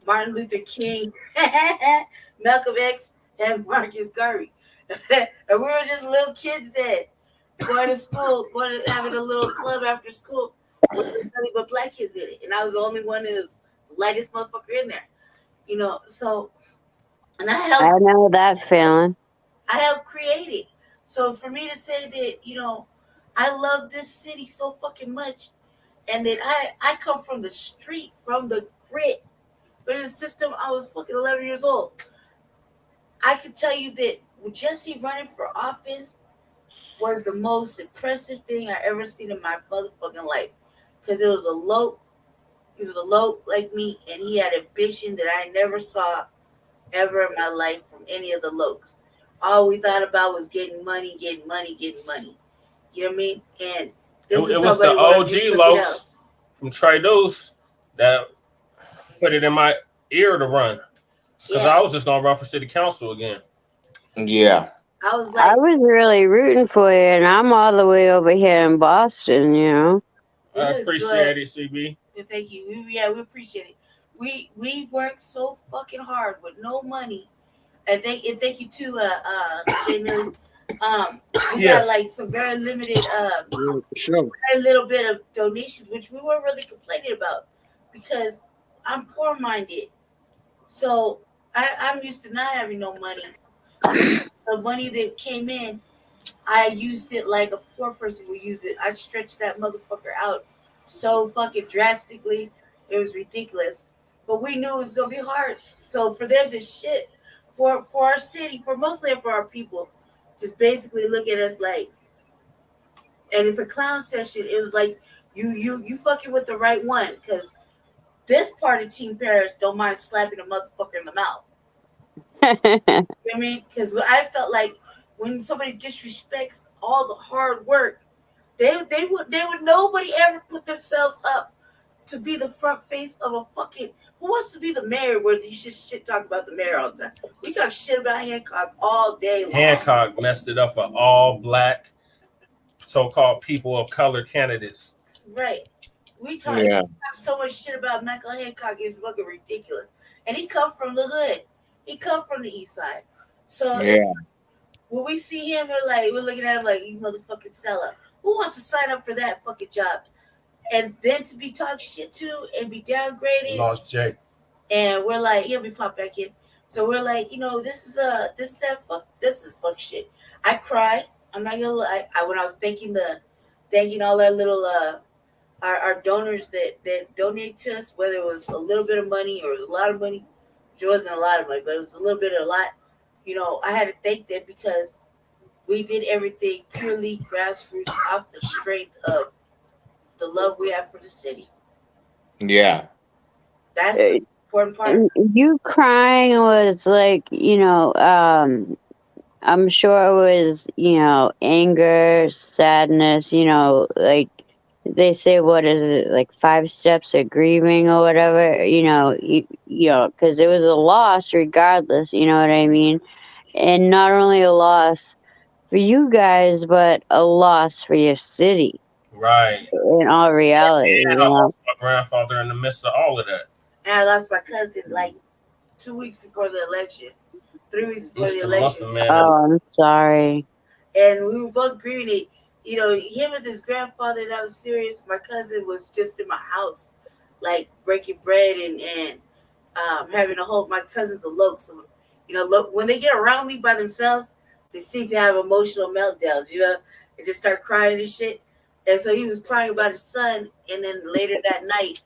Martin Luther King, Malcolm X, and Marcus Garvey. And we were just little kids then going to school, having a little club after school with nothing but black kids in it. And I was the only one that was the lightest motherfucker in there. You know, so and I know that feeling. I helped create it. So for me to say that, I love this city so fucking much and that I come from the street, from the grit. But in the system, I was fucking 11 years old. I could tell you that Jesse running for office was the most impressive thing I ever seen in my motherfucking life. Because he was a lope like me, and he had ambition that I never saw ever in my life from any of the lokes. All we thought about was getting money, getting money, getting money. You know what I mean? And It was the OG Lokes from Trados that put it in my ear to run. Because I was just going to run for city council again. Yeah. I was I like, was really rooting for you, and I'm all the way over here in Boston, you know. I appreciate it, CB. Thank you. We appreciate it. We worked so fucking hard with no money. And thank you to Jay Millie. We got like some very limited for sure. very little bit of donations, which we weren't really complaining about because I'm poor minded. So I'm used to not having no money. The money that came in, I used it like a poor person would use it. I stretched that motherfucker out so fucking drastically. It was ridiculous. But we knew it was gonna be hard. So for them to shit for our city, for mostly for our people, just basically look at us like, and it's a clown session. It was like you fucking with the right one because this part of Team Paris don't mind slapping a motherfucker in the mouth. You know what I mean? Because I felt like when somebody disrespects all the hard work, they would nobody ever put themselves up to be the front face of a fucking who wants to be the mayor where you just shit talk about the mayor all the time. We talk shit about Hancock all day long. Hancock messed it up for all black so-called people of color candidates. Right. We talk so much shit about Michael Hancock. It's fucking ridiculous. And he come from the hood. He come from the east side. So when we see him, we're looking at him like, you motherfucking sellout. Who wants to sign up for that fucking job? And then to be talked shit to and be downgraded. Lost Jay. And we're like, he'll be popped back in. So we're like, this is fuck shit. I cried. I'm not gonna lie. When I was thanking all our little our donors that donate to us, whether it was a little bit of money or it was a lot of money, which wasn't a lot of money, but it was a little bit of a lot. I had to thank them because we did everything purely grassroots off the strength of the love we have for the city. Yeah. That's the important part. You crying was like, I'm sure it was, anger, sadness, like they say, what is it, like 5 steps of grieving or whatever, because it was a loss regardless, you know what I mean? and not only a loss for you guys, but a loss for your city. Right. In all reality, And I lost my grandfather in the midst of all of that. And I lost my cousin like 2 weeks before the election, 3 weeks before the Mr. election. Muffin Man. Oh, I'm sorry. And we were both grieving it. You know, him and his grandfather, that was serious. My cousin was just in my house, like breaking bread and having a whole. My cousins are low, so you know, look, when they get around me by themselves, they seem to have emotional meltdowns. You know, and just start crying and shit. And so he was crying about his son, and then later that night,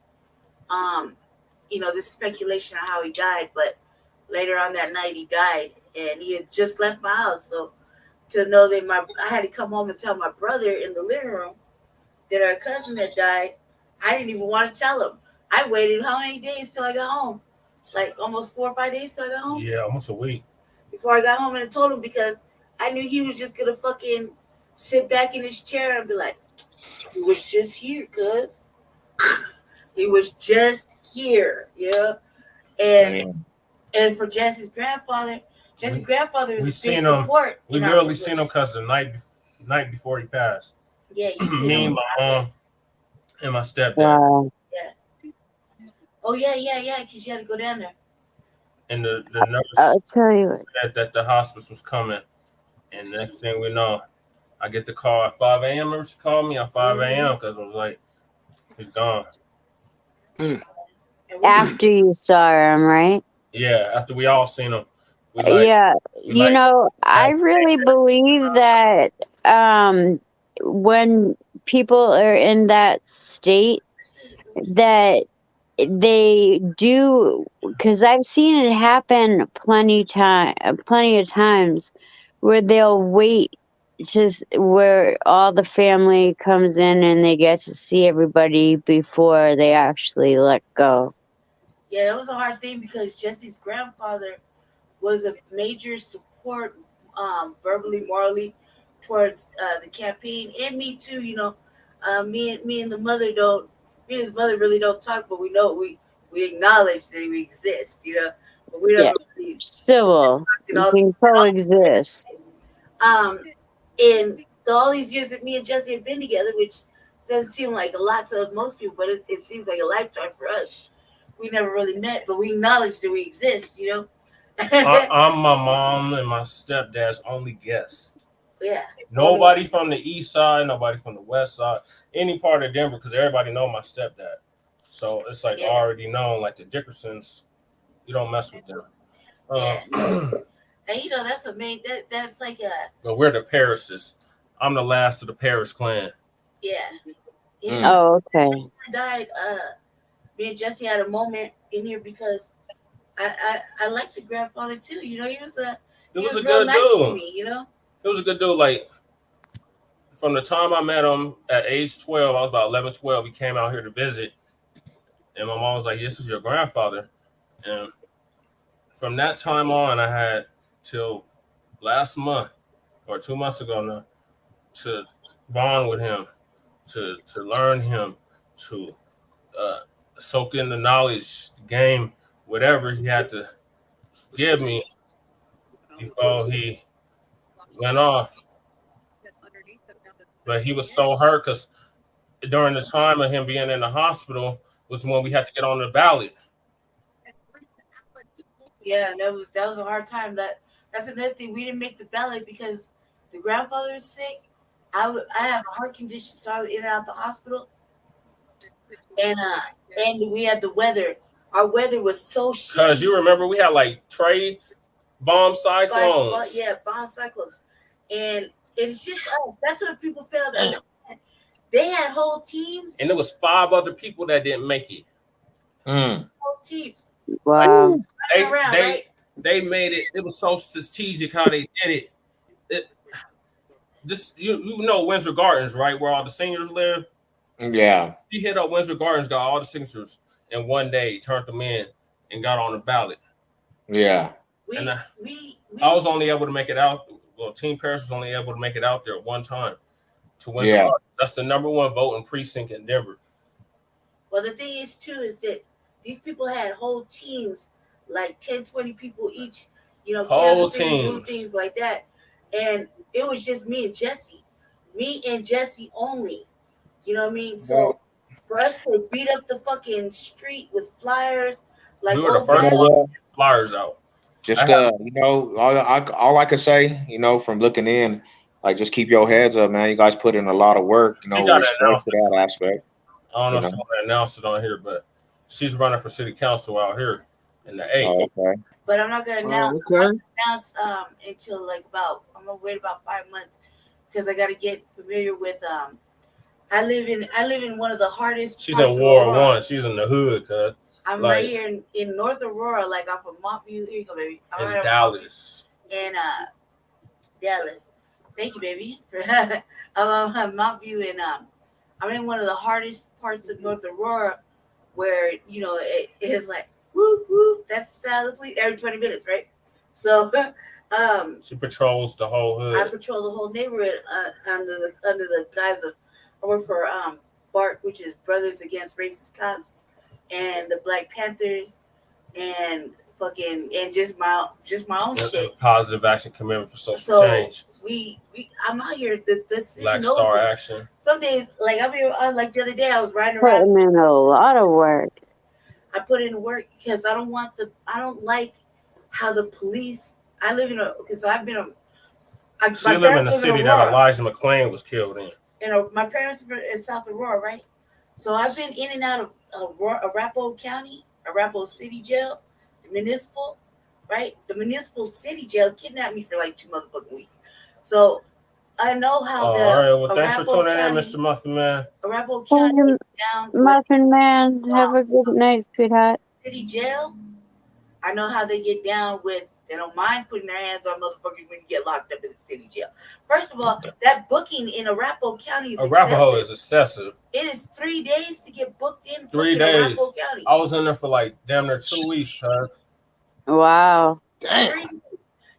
you know, this speculation on how he died, but later on that night he died, and he had just left my house, so. To know that I had to come home and tell my brother in the living room that our cousin had died. I didn't even want to tell him. I waited how many days till I got home? Like almost 4 or 5 days till I got home? Yeah, almost a week. Before I got home, and I told him because I knew he was just gonna fucking sit back in his chair and be like, he was just here, cuz. He was just here, yeah. And for Jesse's grandfather was a big support. We literally seen him because the night before he passed. Yeah, me, my mom, and my stepdad. Wow. Yeah. Oh yeah, because you had to go down there. And the nurse I'll tell you that the hospice was coming. And next thing we know, I get the call at 5 a.m. Remember she called me at 5 a.m. because I was like, he's gone. After you saw him, right? Yeah, after we all seen him. You know, I really believe that when people are in that state, that they do, because I've seen it happen plenty of times, where they'll wait where all the family comes in and they get to see everybody before they actually let go. Yeah, that was a hard thing because Jesse's grandfather was a major support, verbally, morally, towards the campaign, and me too. You know, me and the mother don't. Me and his mother really don't talk, but we know we acknowledge that we exist. You know, but we never really civil. You can coexist. In all these years that me and Jesse have been together, which doesn't seem like a lot to most people, but it seems like a lifetime for us. We never really met, but we acknowledge that we exist. You know. I'm my mom and my stepdad's only guest. Yeah. Nobody from the east side, nobody from the west side, any part of Denver, because everybody know my stepdad. So it's like already known, like the Dickersons, you don't mess with them. And you know that's that's like a. But we're the Parises. I'm the last of the Paris clan. Yeah. Oh, okay. Died. Me and Jesse had a moment in here because I liked the grandfather too. You know, he was a good nice dude to me. You know, he was a good dude. Like from the time I met him at age 12, I was about 11, 12. He came out here to visit, and my mom was like, "This is your grandfather." And from that time on, I had till last month or 2 months ago now to bond with him, to learn him, to soak in the knowledge, the game, whatever he had to give me before he went off. But he was so hurt because during the time of him being in the hospital was when we had to get on the ballot. Yeah, that was a hard time. That's another thing. We didn't make the ballot because the grandfather was sick. I have a heart condition, so I was in and out the hospital. And we had the weather. Our weather was so shit. Because you remember we had like Trey bomb cyclones. Bomb cyclones. And it's just us. That's what people failed to understand. They had whole teams. And there was 5 other people that didn't make it. Whole teams. Wow. They made it. It was so strategic how they did it. Just you know Windsor Gardens, right? Where all the seniors live. Yeah. He hit up Windsor Gardens, got all the signatures in one day, turned them in, and got on the ballot. Yeah. I was only able to make it out. Well, Team Paris was only able to make it out there one time to Windsor Gardens. That's the #1 voting precinct in Denver. Well, the thing is, too, is that these people had whole teams, like 10, 20 people each, Kansas City do things like that. And it was just me and Jesse only. You know what I mean? So for us to beat up the fucking street with flyers, like we were the first one to get flyers out. Just all I could say, from looking in, like just keep your heads up, man. You guys put in a lot of work, respect to that aspect. I don't know if she want to announce it on here, but she's running for city council out here in the 8th. Oh, okay. But I'm not gonna announce until I'm gonna wait about 5 months because I gotta get familiar with I live in one of the hardest. She's in Ward 1. She's in the hood, cuz. I'm right here in North Aurora, like off of Montview. Here you go, baby. I'm in Dallas. In Dallas. Thank you, baby. I'm on Montview, and I'm in one of the hardest parts of North Aurora, where it is like woo woo. That's the sound of the police every 20 minutes, right? So, she patrols the whole hood. I patrol the whole neighborhood under the guise of I work for BARC, which is Brothers Against Racist Cops, and the Black Panthers, and just my own shit. Positive Action Commitment for Social Change. I'm out here. The Black Star Action. Some days, like like the other day, I was riding around. Putting in a lot of work. I put in work because I don't like how the police. I live in because I've been she live in the city that Elijah McClain was killed in. My parents are in South Aurora, right? So I've been in and out of Arapahoe County, Arapahoe City Jail, the municipal, right? The municipal city jail kidnapped me for like 2 motherfucking weeks. So I know how all right, well, thanks for tuning in, Mr. Muffin Man. Arapahoe County down. Muffin Man, have a good night, sweetheart. City jail. I know how they get down with. They don't mind putting their hands on motherfuckers when you get locked up in the city jail. First of all, that booking in Arapahoe County is excessive. It is 3 days to get booked in. 3 days. I was in there for like damn near 2 weeks, cuz. Wow. Damn.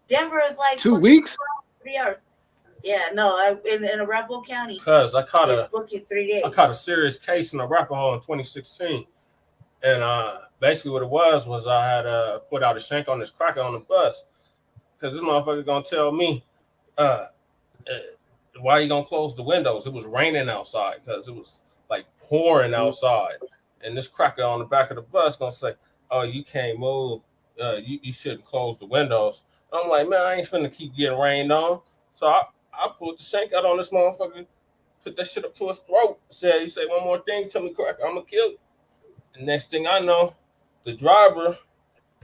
Denver is like 2 weeks. 3 hours. Yeah, no, in Arapahoe County. Cuz I caught a booking 3 days. I caught a serious case in Arapahoe in 2016, and basically what it was I had put out a shank on this cracker on the bus, because this motherfucker gonna tell me, why you gonna close the windows? It was raining outside because it was like pouring outside, and this cracker on the back of the bus gonna say, "Oh, you can't move. You shouldn't close the windows." I'm like, man, I ain't finna keep getting rained on. So I pulled the shank out on this motherfucker, put that shit up to his throat. Said, "You say one more thing, tell me cracker, I'm gonna kill you." And next thing I know, the driver,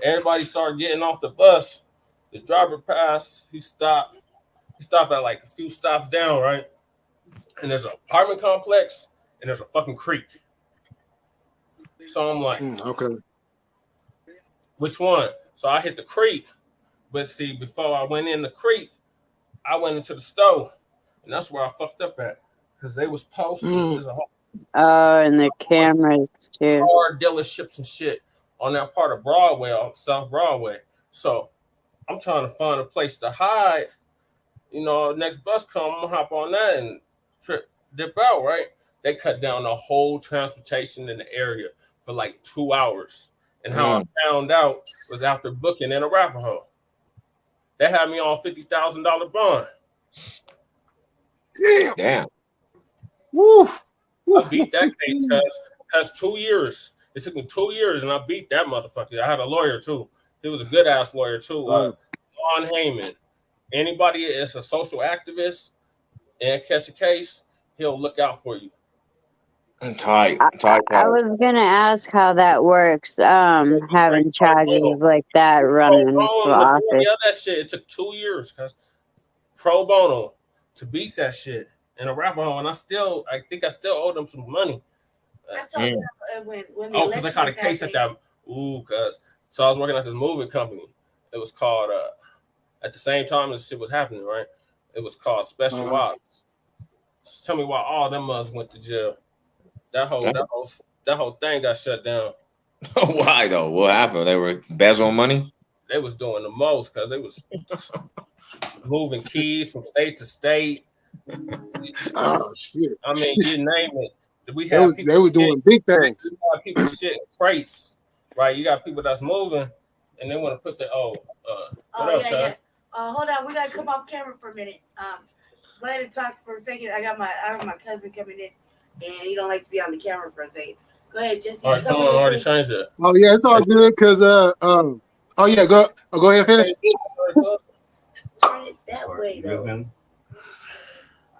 everybody started getting off the bus. The driver passed. He stopped. He stopped at like a few stops down, right? And there's an apartment complex, and there's a fucking creek. So I'm like, okay, which one? So I hit the creek. But see, before I went in the creek, I went into the store. And that's where I fucked up at. Because they was posting. There's a whole and the cameras too. Car dealerships and shit on that part of Broadway, on South Broadway. So I'm trying to find a place to hide. Next bus come, I'm gonna hop on that and dip out, right? They cut down the whole transportation in the area for like 2 hours. And how I found out was after booking in Arapahoe. They had me on $50,000 bond. Damn. Woo. I beat that case because 2 years. It took me 2 years, and I beat that motherfucker. I had a lawyer too. He was a good ass lawyer too. Lon Heyman. Anybody that's a social activist and catch a case, he'll look out for you. Tight. I was gonna ask how that works. Having charges like that running for office. Yeah, that shit. It took 2 years, cause pro bono to beat that shit in Arapahoe, and I think I still owe them some money. That's when because I caught a case at that. So I was working at this moving company. It was called at the same time as shit was happening, right? It was called Special Ops. Tell me why all them mugs went to jail. That whole thing got shut down. Why though? What happened? They were embezzling money? They was doing the most because they was moving keys from state to state. Oh shit! I mean, you name it. They were doing big things. You got people shit crates, right? You got people that's moving, and they want to put the what Oh else, yeah, Sev? yeah. Hold on, we gotta come off camera for a minute. Go ahead and talk for a second. I have my cousin coming in, and he don't like to be on the camera for a second. Go ahead, Jesse. All right, come on, I already changed it. Oh yeah, it's all good because oh yeah, go ahead and finish. Turn it that way though.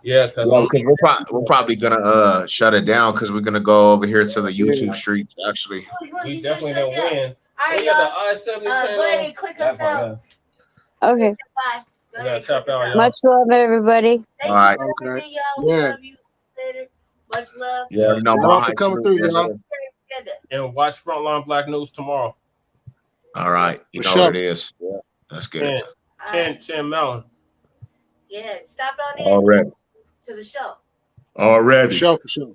Yeah, because we're probably gonna shut it down because we're gonna go over here to the YouTube streets. Actually, we definitely gonna win. All right, We y'all. got the I-70 channel. Go ahead and click us out. Okay. Bye. We gotta tap out, y'all. Much love, everybody. Thank all right. you for everything, y'all. We love you. Later. Much love. Yeah, you know, Shout out for coming through, y'all. And watch Frontline Black News tomorrow. All right, you For know sure. what it is. Yeah, that's good. 10 Mountain. Yeah, stop on in Already. to the show. Already. For sure.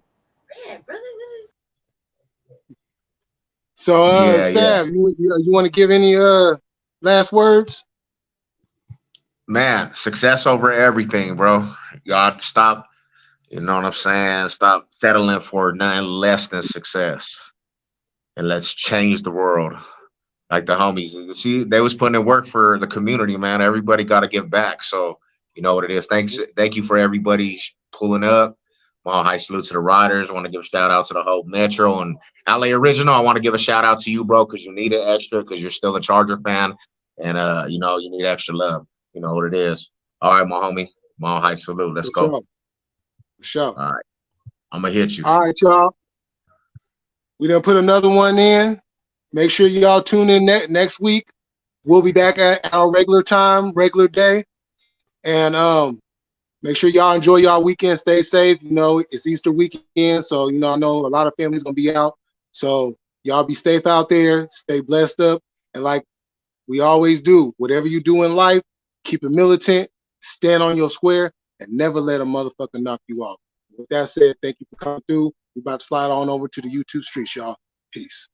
Man, really. So Sav, you want to give any last words? Man, success over everything, bro. Y'all stop, you know what I'm saying? Stop settling for nothing less than success. And let's change the world. Like the homies. See, they was putting in work for the community, man. Everybody got to give back. So you know what it is. Thank you for everybody pulling up. Mile high salute to the riders. I want to give a shout out to the whole Metro and LA Original. I want to give a shout out to you, bro, because you need it extra because you're still a Charger fan. And you know, you need extra love. You know what it is. All right, my homie. Mile high salute. Let's go. For sure. All right. I'm gonna hit you. All right, y'all. We done put another one in. Make sure y'all tune in next week. We'll be back at our regular time, regular day. And make sure y'all enjoy y'all weekend. Stay safe. You know, it's Easter weekend. So, you know, I know a lot of families going to be out. So y'all be safe out there. Stay blessed up. And like we always do, whatever you do in life, keep it militant, stand on your square, and never let a motherfucker knock you off. With that said, thank you for coming through. We're about to slide on over to the YouTube streets, y'all. Peace.